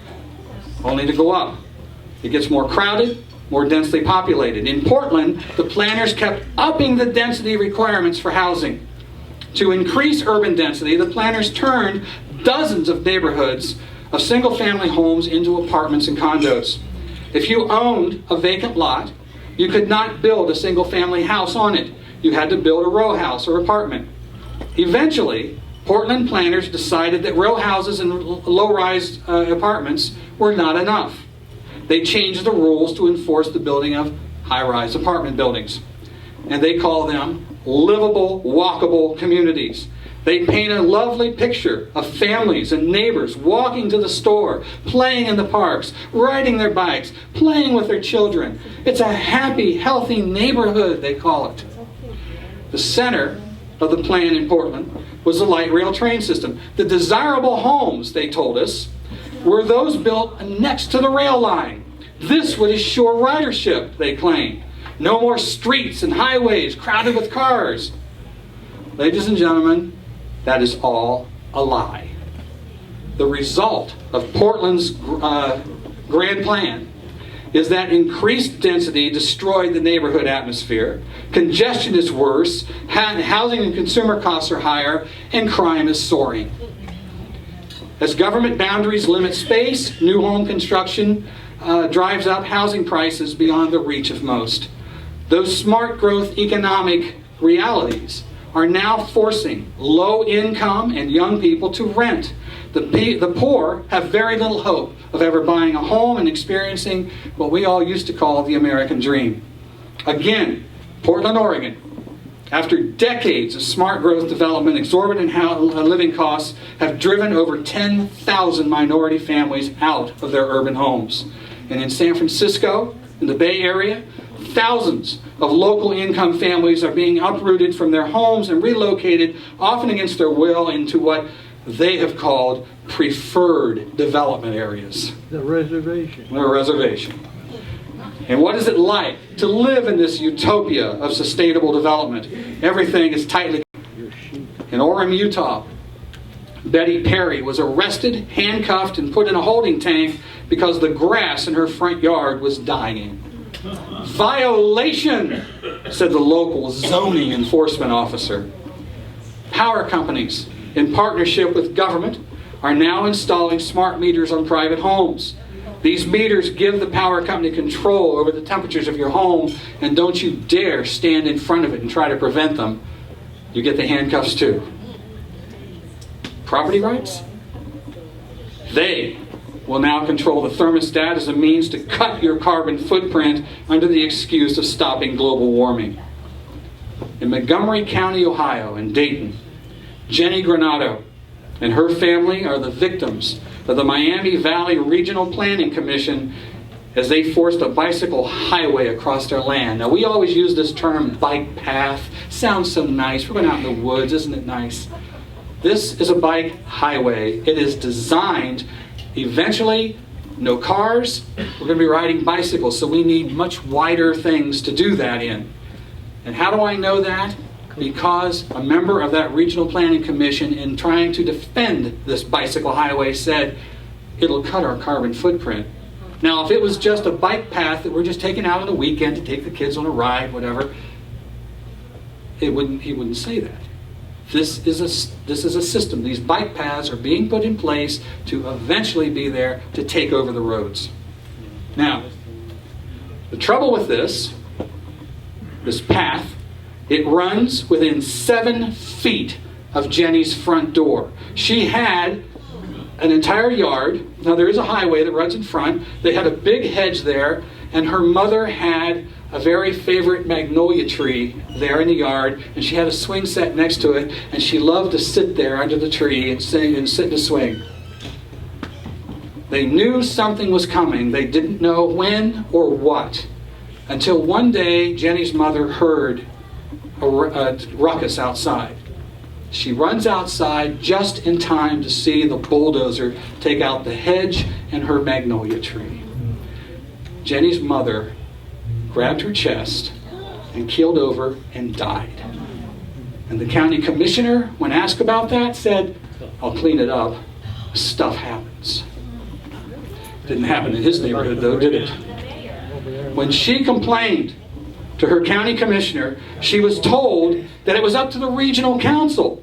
only to go up. It gets more crowded, more densely populated. In Portland, the planners kept upping the density requirements for housing. To increase urban density, the planners turned dozens of neighborhoods of single-family homes into apartments and condos. If you owned a vacant lot, you could not build a single-family house on it. You had to build a row house or apartment. Eventually, Portland planners decided that row houses and low-rise apartments were not enough. They changed the rules to enforce the building of high-rise apartment buildings. And they call them livable, walkable communities. They paint a lovely picture of families and neighbors walking to the store, playing in the parks, riding their bikes, playing with their children. It's a happy, healthy neighborhood, they call it. The center of the plan in Portland was the light rail train system. The desirable homes, they told us, were those built next to the rail line. This would assure ridership, they claimed. No more streets and highways crowded with cars. Ladies and gentlemen, that is all a lie. The result of Portland's grand plan is that increased density destroyed the neighborhood atmosphere, congestion is worse, housing and consumer costs are higher, and crime is soaring. As government boundaries limit space, new home construction drives up housing prices beyond the reach of most. Those smart growth economic realities are now forcing low-income and young people to rent. The poor have very little hope of ever buying a home and experiencing what we all used to call the American dream. Again, Portland, Oregon, after decades of smart growth development, exorbitant living costs have driven over 10,000 minority families out of their urban homes. And in San Francisco, in the Bay Area, thousands of local income families are being uprooted from their homes and relocated, often against their will, into what they have called preferred development areas. The reservation. The reservation. And what is it like to live in this utopia of sustainable development? Everything is tightly... In Orem, Utah, Betty Perry was arrested, handcuffed, and put in a holding tank because the grass in her front yard was dying. Violation, said the local zoning enforcement officer. Power companies, in partnership with government, are now installing smart meters on private homes. These meters give the power company control over the temperatures of your home, and don't you dare stand in front of it and try to prevent them. You get the handcuffs too. Property rights? They will now control the thermostat as a means to cut your carbon footprint under the excuse of stopping global warming. In Montgomery County, Ohio, in Dayton, Jenny Granado and her family are the victims of the Miami Valley Regional Planning Commission as they forced a bicycle highway across their land. Now, we always use this term bike path. Sounds so nice. We're going out in the woods. Isn't it nice? This is a bike highway. It is designed, eventually, no cars. We're going to be riding bicycles, so we need much wider things to do that in. And how do I know that? Because a member of that Regional Planning Commission, in trying to defend this bicycle highway, said it'll cut our carbon footprint. Now, if it was just a bike path that we're just taking out on the weekend to take the kids on a ride, whatever, he wouldn't say that. This is a system. These bike paths are being put in place to eventually be there to take over the roads. Now, The trouble with this path, it runs within 7 feet of Jenny's front door. She had an entire yard. Now there is a highway that runs in front. They had a big hedge there, and her mother had a very favorite magnolia tree there in the yard, and she had a swing set next to it, and she loved to sit there under the tree and sing and sit in a swing. They knew something was coming. They didn't know when or what, until one day Jenny's mother heard a ruckus outside. She runs outside just in time to see the bulldozer take out the hedge and her magnolia tree. Jenny's mother grabbed her chest and keeled over and died. And the county commissioner, when asked about that, said, "I'll clean it up. Stuff happens." Didn't happen in his neighborhood though, did it? When she complained to her county commissioner, she was told that it was up to the regional council.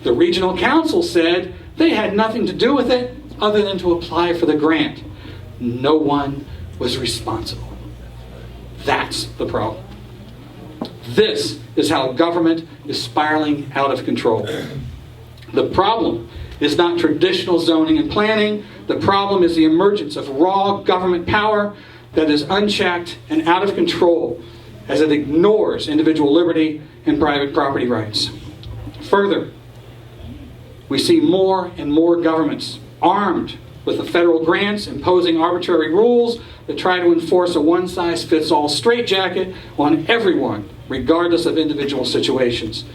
The regional council said they had nothing to do with it other than to apply for the grant. No one was responsible. That's the problem. This is how government is spiraling out of control. The problem is not traditional zoning and planning. The problem is the emergence of raw government power that is unchecked and out of control as it ignores individual liberty and private property rights. Further, we see more and more governments armed with the federal grants imposing arbitrary rules that try to enforce a one-size-fits-all straitjacket on everyone, regardless of individual situations.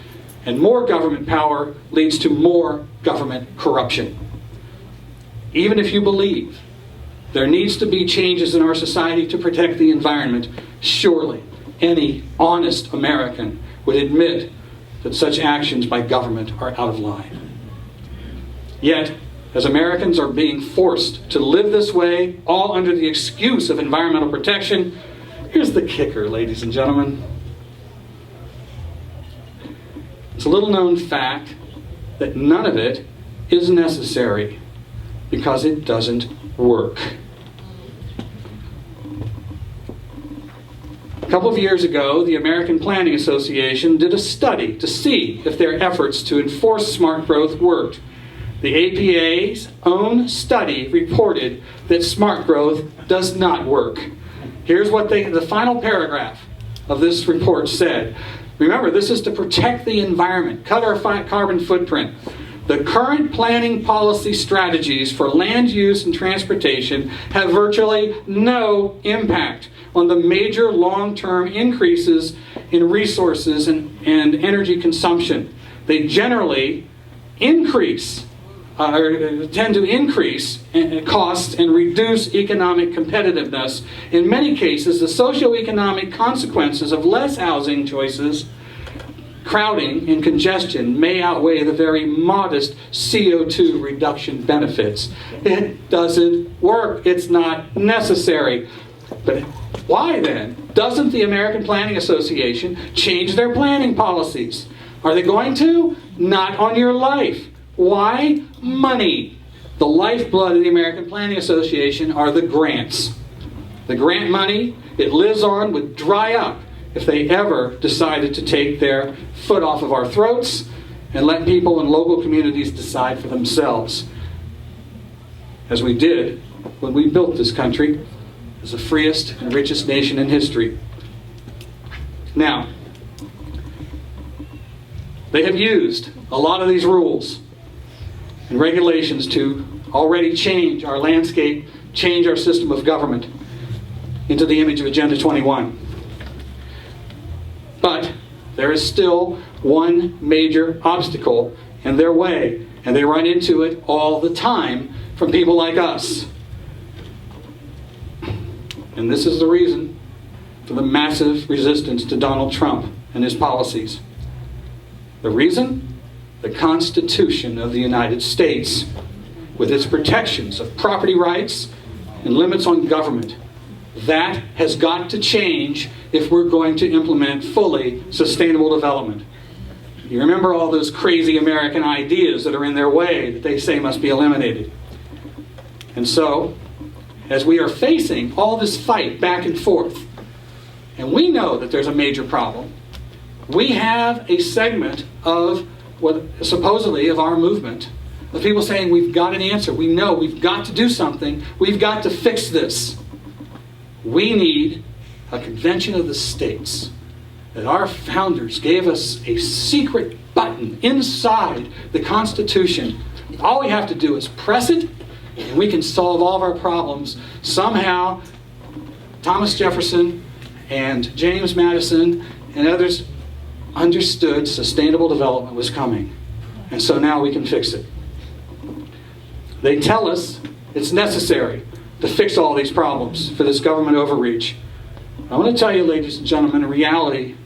And more government power leads to more government corruption. Even if you believe there needs to be changes in our society to protect the environment, surely any honest American would admit that such actions by government are out of line. Yet, as Americans are being forced to live this way, all under the excuse of environmental protection, here's the kicker, ladies and gentlemen. It's a little-known fact that none of it is necessary because it doesn't work. A couple of years ago, the American Planning Association did a study to see if their efforts to enforce smart growth worked. The APA's own study reported that smart growth does not work. Here's what the final paragraph of this report said. Remember, this is to protect the environment, cut our carbon footprint. The current planning policy strategies for land use and transportation have virtually no impact on the major long-term increases in resources and energy consumption. They generally increase or tend to increase costs and reduce economic competitiveness. In many cases, the socioeconomic consequences of less housing choices, crowding and congestion, may outweigh the very modest CO2 reduction benefits. It doesn't work. It's not necessary. But why then doesn't the American Planning Association change their planning policies? Are they going to? Not on your life. Why? Money. The lifeblood of the American Planning Association are the grants. The grant money, it lives on, would dry up if they ever decided to take their foot off of our throats and let people in local communities decide for themselves. As we did when we built this country as the freest and richest nation in history. Now, they have used a lot of these rules and regulations to already change our landscape, change our system of government into the image of Agenda 21. But there is still one major obstacle in their way, and they run into it all the time from people like us. And this is the reason for the massive resistance to Donald Trump and his policies. The reason? The Constitution of the United States, with its protections of property rights and limits on government. That has got to change if we're going to implement fully sustainable development. You remember all those crazy American ideas that are in their way that they say must be eliminated. And so, as we are facing all this fight back and forth and we know that there's a major problem. We have a segment of what supposedly of our movement, the people saying we've got an answer. We know we've got to do something. We've got to fix this. We need a convention of the states. That our founders gave us a secret button inside the Constitution. All we have to do is press it, and we can solve all of our problems. Somehow, Thomas Jefferson and James Madison and others understood sustainable development was coming. And so now we can fix it. They tell us it's necessary to fix all these problems for this government overreach. I want to tell you, ladies and gentlemen, in reality,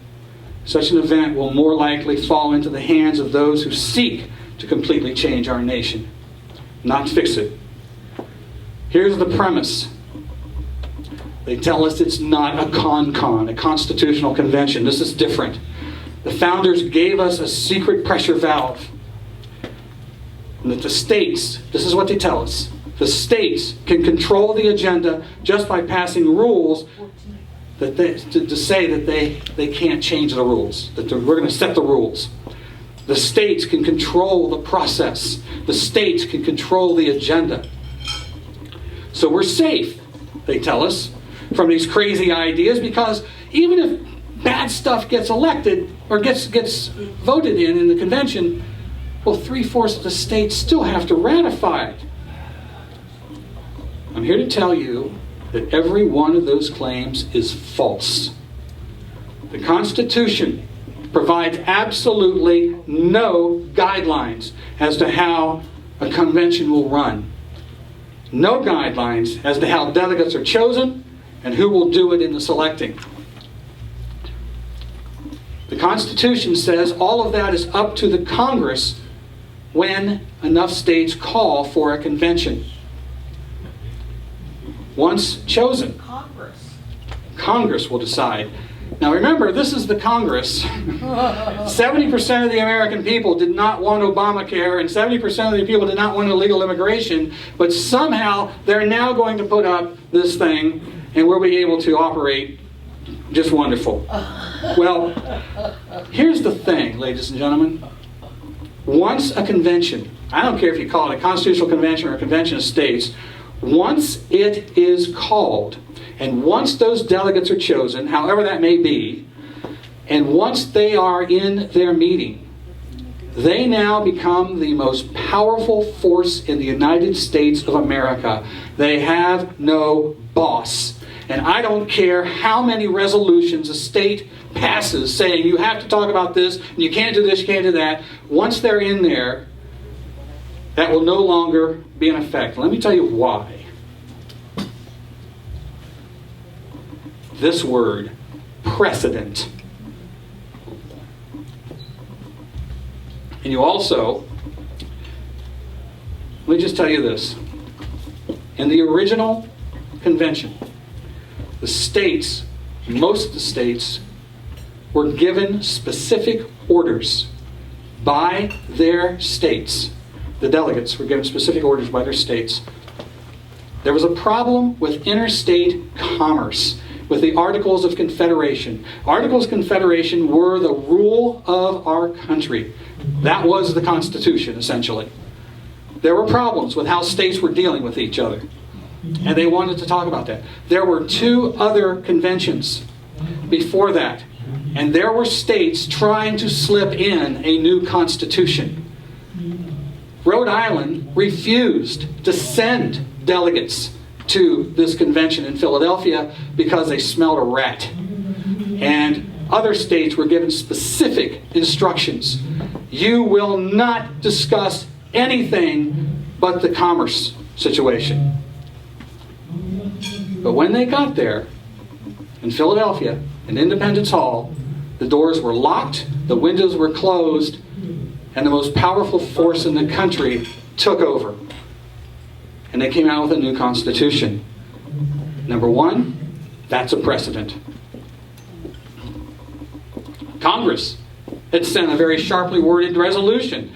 such an event will more likely fall into the hands of those who seek to completely change our nation, not fix it. Here's the premise. They tell us it's not a con, a constitutional convention. This is different. The founders gave us a secret pressure valve. And that the states, this is what they tell us, the states can control the agenda just by passing rules that to say that they can't change the rules, that we're going to set the rules. The states can control the process. The states can control the agenda. So we're safe, they tell us, from these crazy ideas, because even if bad stuff gets elected or gets voted in the convention, well, 3/4 of the states still have to ratify it. I'm here to tell you that every one of those claims is false. The Constitution provides absolutely no guidelines as to how a convention will run. No guidelines as to how delegates are chosen and who will do it in the selecting. The Constitution says all of that is up to the Congress when enough states call for a convention. Once chosen, Congress will decide. Now remember, this is the Congress. 70% of the American people did not want Obamacare, and 70% of the people did not want illegal immigration, but somehow they're now going to put up this thing, and we'll be able to operate just wonderful. Well, here's the thing, ladies and gentlemen. Once a convention, I don't care if you call it a constitutional convention or a convention of states, once it is called, and once those delegates are chosen, however that may be, and once they are in their meeting, they now become the most powerful force in the United States of America. They have no boss. And I don't care how many resolutions a state passes saying you have to talk about this, and you can't do this, you can't do that. Once they're in there, that will no longer be in effect. Let me tell you why. This word, precedent. And you also, let me just tell you this. In the original convention, the states, most of the states, were given specific orders by their states. The delegates were given specific orders by their states. There was a problem with interstate commerce, with the Articles of Confederation. Articles of Confederation were the rule of our country. That was the Constitution, essentially. There were problems with how states were dealing with each other, and they wanted to talk about that. There were 2 other conventions before that, and there were states trying to slip in a new constitution. Rhode Island refused to send delegates to this convention in Philadelphia because they smelled a rat. And other states were given specific instructions. You will not discuss anything but the commerce situation. But when they got there, in Philadelphia, in Independence Hall, the doors were locked, the windows were closed, and the most powerful force in the country took over. And they came out with a new constitution. Number 1, that's a precedent. Congress had sent a very sharply worded resolution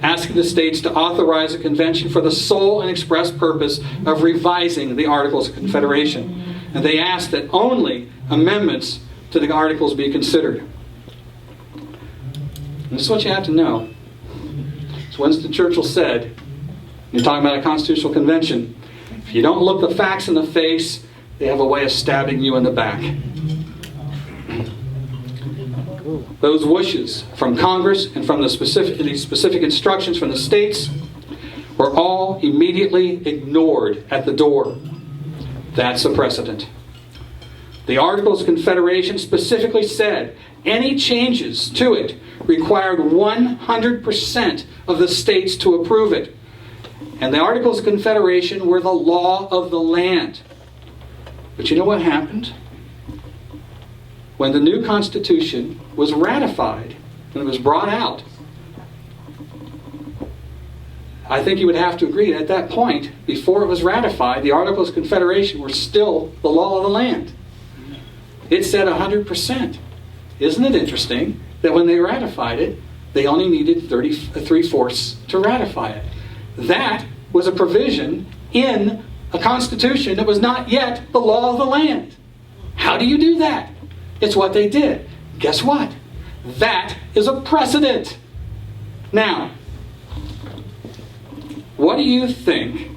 asking the states to authorize a convention for the sole and express purpose of revising the Articles of Confederation. And they asked that only amendments to the articles be considered. And this is what you have to know. As Winston Churchill said, you're talking about a constitutional convention, if you don't look the facts in the face, they have a way of stabbing you in the back. Those wishes from Congress and from the specific instructions from the states were all immediately ignored at the door. That's a precedent. The Articles of Confederation specifically said any changes to it required 100% of the states to approve it. And the Articles of Confederation were the law of the land. But you know what happened? When the new Constitution was ratified, when it was brought out, I think you would have to agree that at that point, before it was ratified, the Articles of Confederation were still the law of the land. It said 100%. Isn't it interesting that when they ratified it, they only needed 3/4 to ratify it? That was a provision in a constitution that was not yet the law of the land. How do you do that? It's what they did. Guess what? That is a precedent. Now, what do you think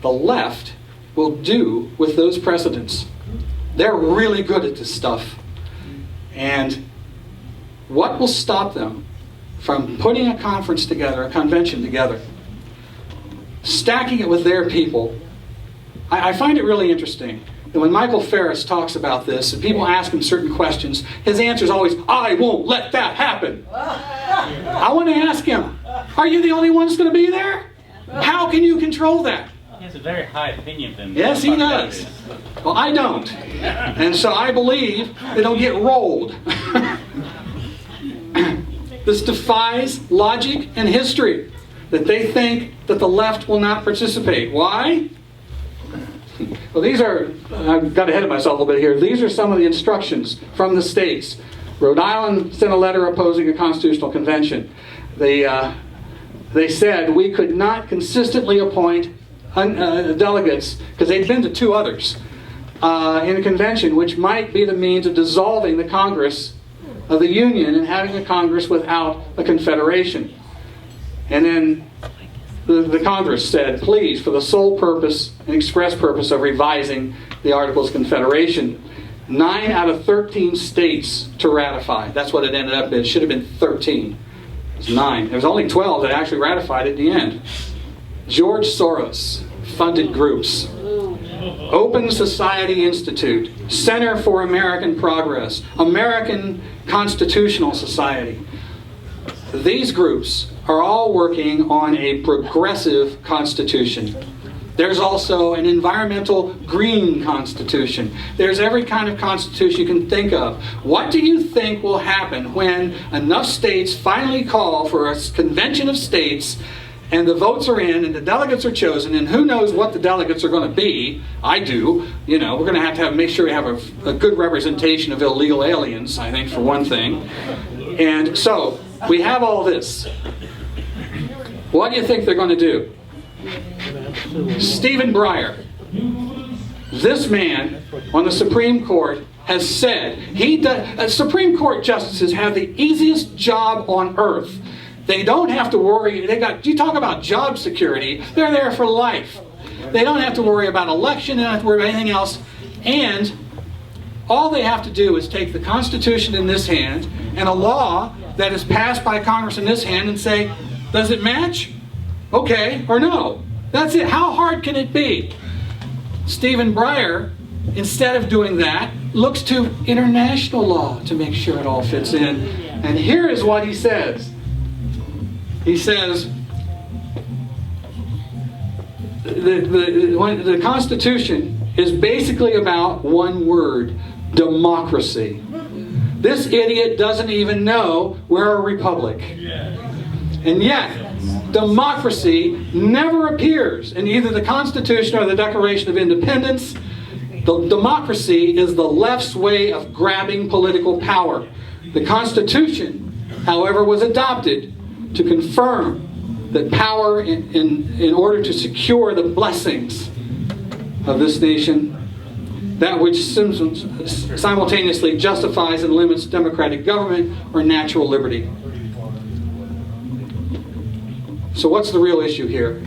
the left will do with those precedents? They're really good at this stuff. And what will stop them from putting a conference together, a convention together, stacking it with their people? I find it really interesting. And when Michael Ferris talks about this, and people ask him certain questions, his answer is always, I won't let that happen. I want to ask him, are you the only one that's going to be there? How can you control that? He has a very high opinion of them. Yes, he does. Well, I don't. And so I believe it'll get rolled. This defies logic and history, that they think that the left will not participate. Why? Well, these are, I've got ahead of myself a little bit here. These are some of the instructions from the states. Rhode Island sent a letter opposing a constitutional convention. They said we could not consistently appoint delegates, because they'd been to 2 others, in a convention, which might be the means of dissolving the Congress of the Union and having a Congress without a confederation. And then the Congress said, please, for the sole purpose and express purpose of revising the Articles of Confederation, 9 out of 13 states to ratify. That's what it ended up in. It should have been 13. It was 9. There was only 12 that actually ratified it in the end. George Soros funded groups. Open Society Institute, Center for American Progress, American Constitutional Society. These groups are all working on a progressive constitution. There's also an environmental green constitution. There's every kind of constitution you can think of. What do you think will happen when enough states finally call for a convention of states, and the votes are in, and the delegates are chosen, and who knows what the delegates are going to be? I do. You know, we're going to have make sure we have a good representation of illegal aliens, I think, for one thing. And so, we have all this. What do you think they're going to do? Stephen Breyer, this man on the Supreme Court, has said Supreme Court justices have the easiest job on earth. They don't have to worry. You talk about job security, they're there for life. They don't have to worry about election, they don't have to worry about anything else. And all they have to do is take the Constitution in this hand and a law that is passed by Congress in this hand and say, does it match? Okay, or no. That's it. How hard can it be? Stephen Breyer, instead of doing that, looks to international law to make sure it all fits in. And here is what he says. He says, the Constitution is basically about one word, democracy. This idiot doesn't even know we're a republic. And yet, democracy never appears in either the Constitution or the Declaration of Independence. The democracy is the left's way of grabbing political power. The Constitution, however, was adopted to confirm that power in order to secure the blessings of this nation that which simultaneously justifies and limits democratic government or natural liberty. So what's the real issue here?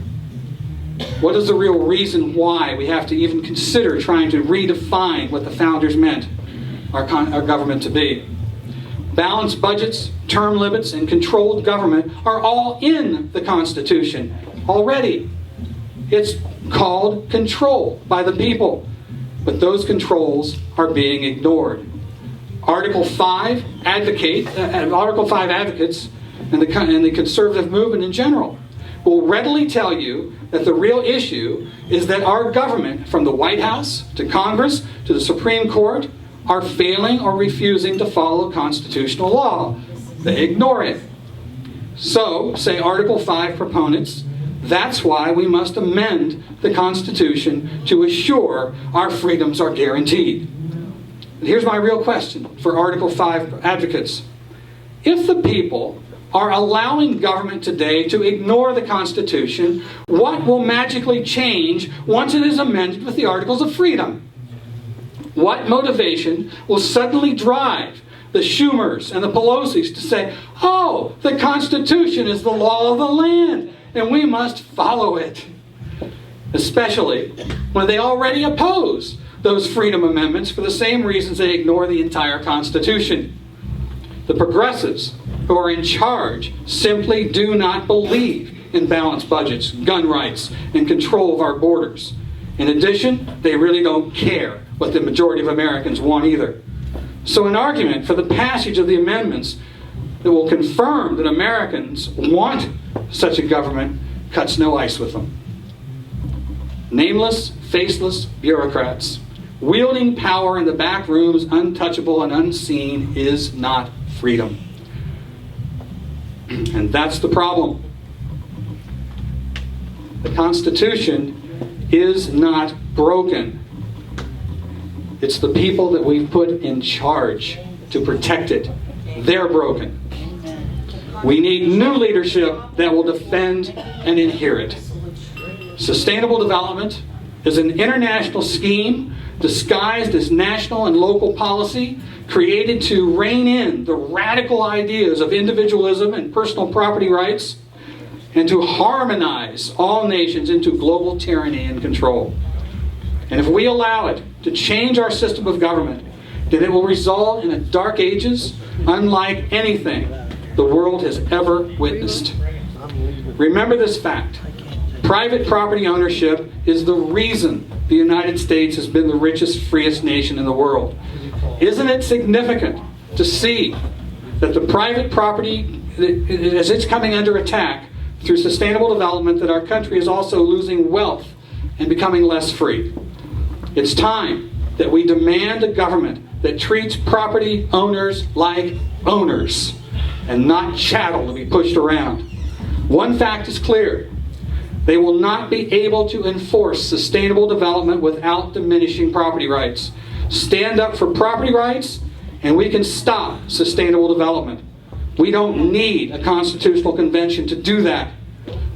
What is the real reason why we have to even consider trying to redefine what the founders meant our government to be? Balanced budgets, term limits, and controlled government are all in the Constitution already. It's called control by the people, but those controls are being ignored. Article 5 advocates and the conservative movement in general will readily tell you that the real issue is that our government, from the White House to Congress to the Supreme Court, are failing or refusing to follow constitutional law. They ignore it. So, say Article 5 proponents, that's why we must amend the Constitution to assure our freedoms are guaranteed. And here's my real question for Article 5 advocates. If the people are allowing government today to ignore the Constitution, what will magically change once it is amended with the Articles of Freedom? What motivation will suddenly drive the Schumers and the Pelosi's to say, oh, the Constitution is the law of the land, and we must follow it? Especially when they already oppose those freedom amendments for the same reasons they ignore the entire Constitution. The progressives who are in charge simply do not believe in balanced budgets, gun rights, and control of our borders. In addition, they really don't care what the majority of Americans want either. So an argument for the passage of the amendments that will confirm that Americans want such a government cuts no ice with them. Nameless, faceless bureaucrats wielding power in the back rooms, untouchable and unseen, is not freedom. And that's the problem. The Constitution is not broken. It's the people that we've put in charge to protect it. They're broken. We need new leadership that will defend and inherit. Sustainable development is an international scheme disguised as national and local policy, created to rein in the radical ideas of individualism and personal property rights, and to harmonize all nations into global tyranny and control. And if we allow it to change our system of government, then it will result in a dark ages unlike anything the world has ever witnessed. Remember this fact. Private property ownership is the reason the United States has been the richest, freest nation in the world. Isn't it significant to see that the private property, as it's coming under attack through sustainable development, that our country is also losing wealth and becoming less free? It's time that we demand a government that treats property owners like owners and not chattel to be pushed around. One fact is clear. They will not be able to enforce sustainable development without diminishing property rights. Stand up for property rights, and we can stop sustainable development. We don't need a constitutional convention to do that.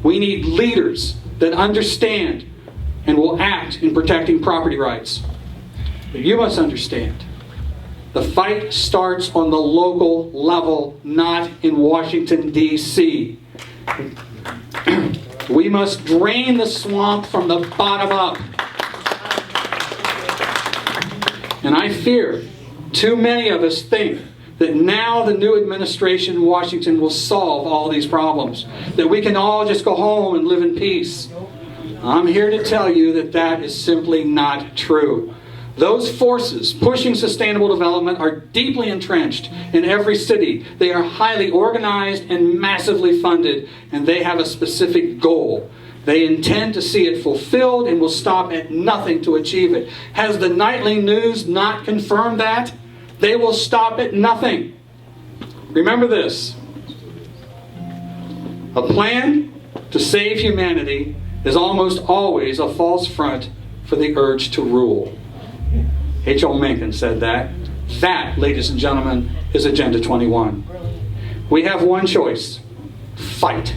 We need leaders that understand and will act in protecting property rights. But you must understand, the fight starts on the local level, not in Washington, D.C. We must drain the swamp from the bottom up. And I fear too many of us think that now the new administration in Washington will solve all these problems, that we can all just go home and live in peace. I'm here to tell you that that is simply not true. Those forces pushing sustainable development are deeply entrenched in every city. They are highly organized and massively funded, and they have a specific goal. They intend to see it fulfilled and will stop at nothing to achieve it. Has the nightly news not confirmed that? They will stop at nothing. Remember this. A plan to save humanity is almost always a false front for the urge to rule. H.L. Mencken said that. That, ladies and gentlemen, is Agenda 21. We have one choice. Fight.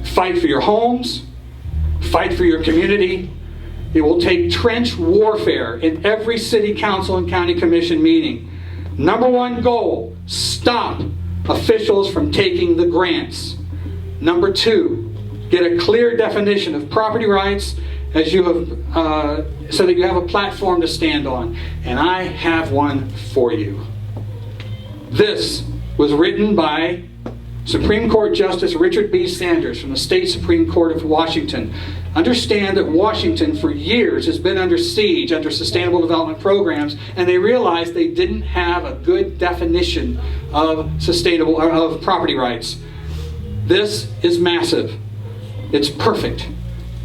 Fight for your homes. Fight for your community. It will take trench warfare in every city council and county commission meeting. Number one goal, stop officials from taking the grants. Number two, get a clear definition of property rights as you have, so that you have a platform to stand on. And I have one for you. This was written by Supreme Court Justice Richard B. Sanders from the State Supreme Court of Washington. Understand that Washington for years has been under siege under sustainable development programs, and they realized they didn't have a good definition of sustainable or of property rights. This is massive. It's perfect.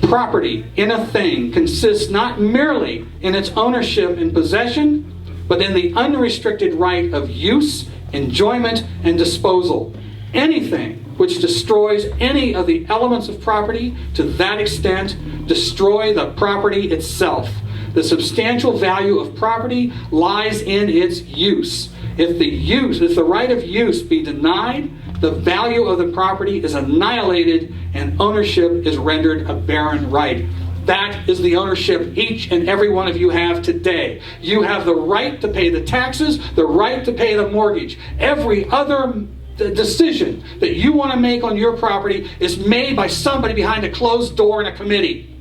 Property in a thing consists not merely in its ownership and possession, but in the unrestricted right of use, enjoyment, and disposal. Anything which destroys any of the elements of property to that extent destroy the property itself. The substantial value of property lies in its use. If the right of use be denied, the value of the property is annihilated and ownership is rendered a barren right. That is the ownership each and every one of you have today. You have the right to pay the taxes, the right to pay the mortgage. Every other decision that you want to make on your property is made by somebody behind a closed door in a committee.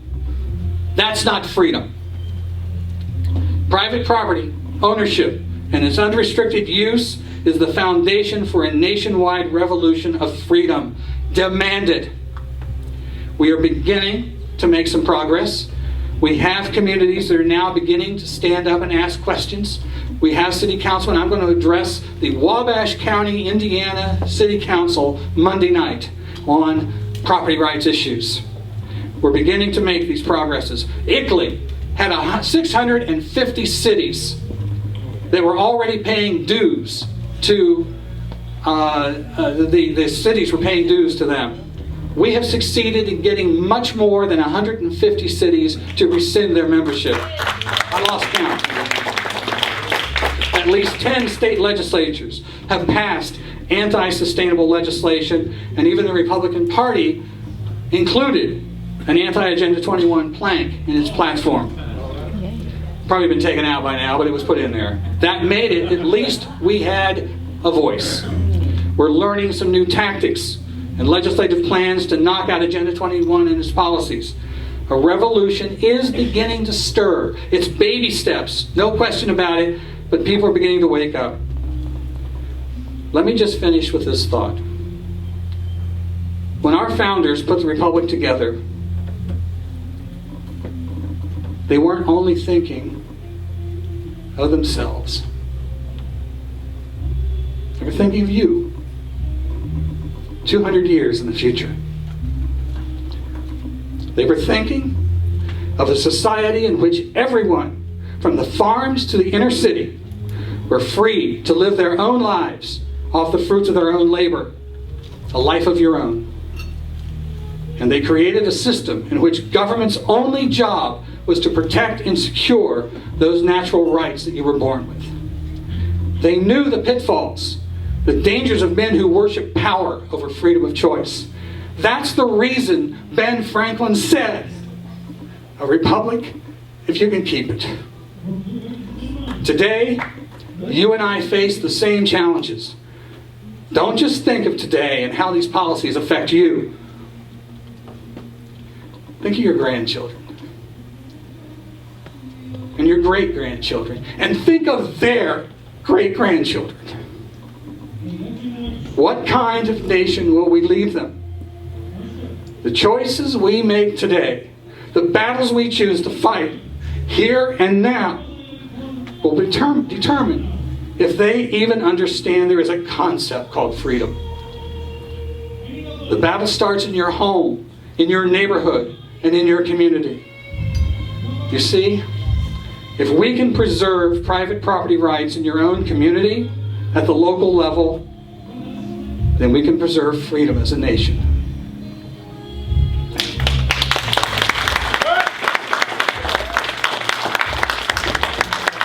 That's not freedom. Private property ownership and its unrestricted use is the foundation for a nationwide revolution of freedom. Demand it. We are beginning to make some progress. We have communities that are now beginning to stand up and ask questions. We have City Council, and I'm going to address the Wabash County, Indiana City Council Monday night on property rights issues. We're beginning to make these progresses. Italy had 650 cities that were already paying dues to, the cities were paying dues to them. We have succeeded in getting much more than 150 cities to rescind their membership. I lost count. At least 10 state legislatures have passed anti-sustainable legislation, and even the Republican Party included an anti-Agenda 21 plank in its platform. Probably been taken out by now, but it was put in there. That made it, at least we had a voice. We're learning some new tactics and legislative plans to knock out Agenda 21 and its policies. A revolution is beginning to stir. It's baby steps, no question about it, but people are beginning to wake up. Let me just finish with this thought. When our founders put the Republic together, they weren't only thinking of themselves. They were thinking of you. 200 years in the future. They were thinking of a society in which everyone, from the farms to the inner city, were free to live their own lives off the fruits of their own labor, a life of your own. And they created a system in which government's only job was to protect and secure those natural rights that you were born with. They knew the pitfalls, the dangers of men who worship power over freedom of choice. That's the reason Ben Franklin said, a republic if you can keep it. Today, you and I face the same challenges. Don't just think of today and how these policies affect you. Think of your grandchildren and your great-grandchildren, and think of their great-grandchildren. What kind of nation will we leave them? The choices we make today, the battles we choose to fight here and now, will determine if they even understand there is a concept called freedom. The battle starts in your home, in your neighborhood, and in your community. You see, if we can preserve private property rights in your own community, at the local level, then we can preserve freedom as a nation.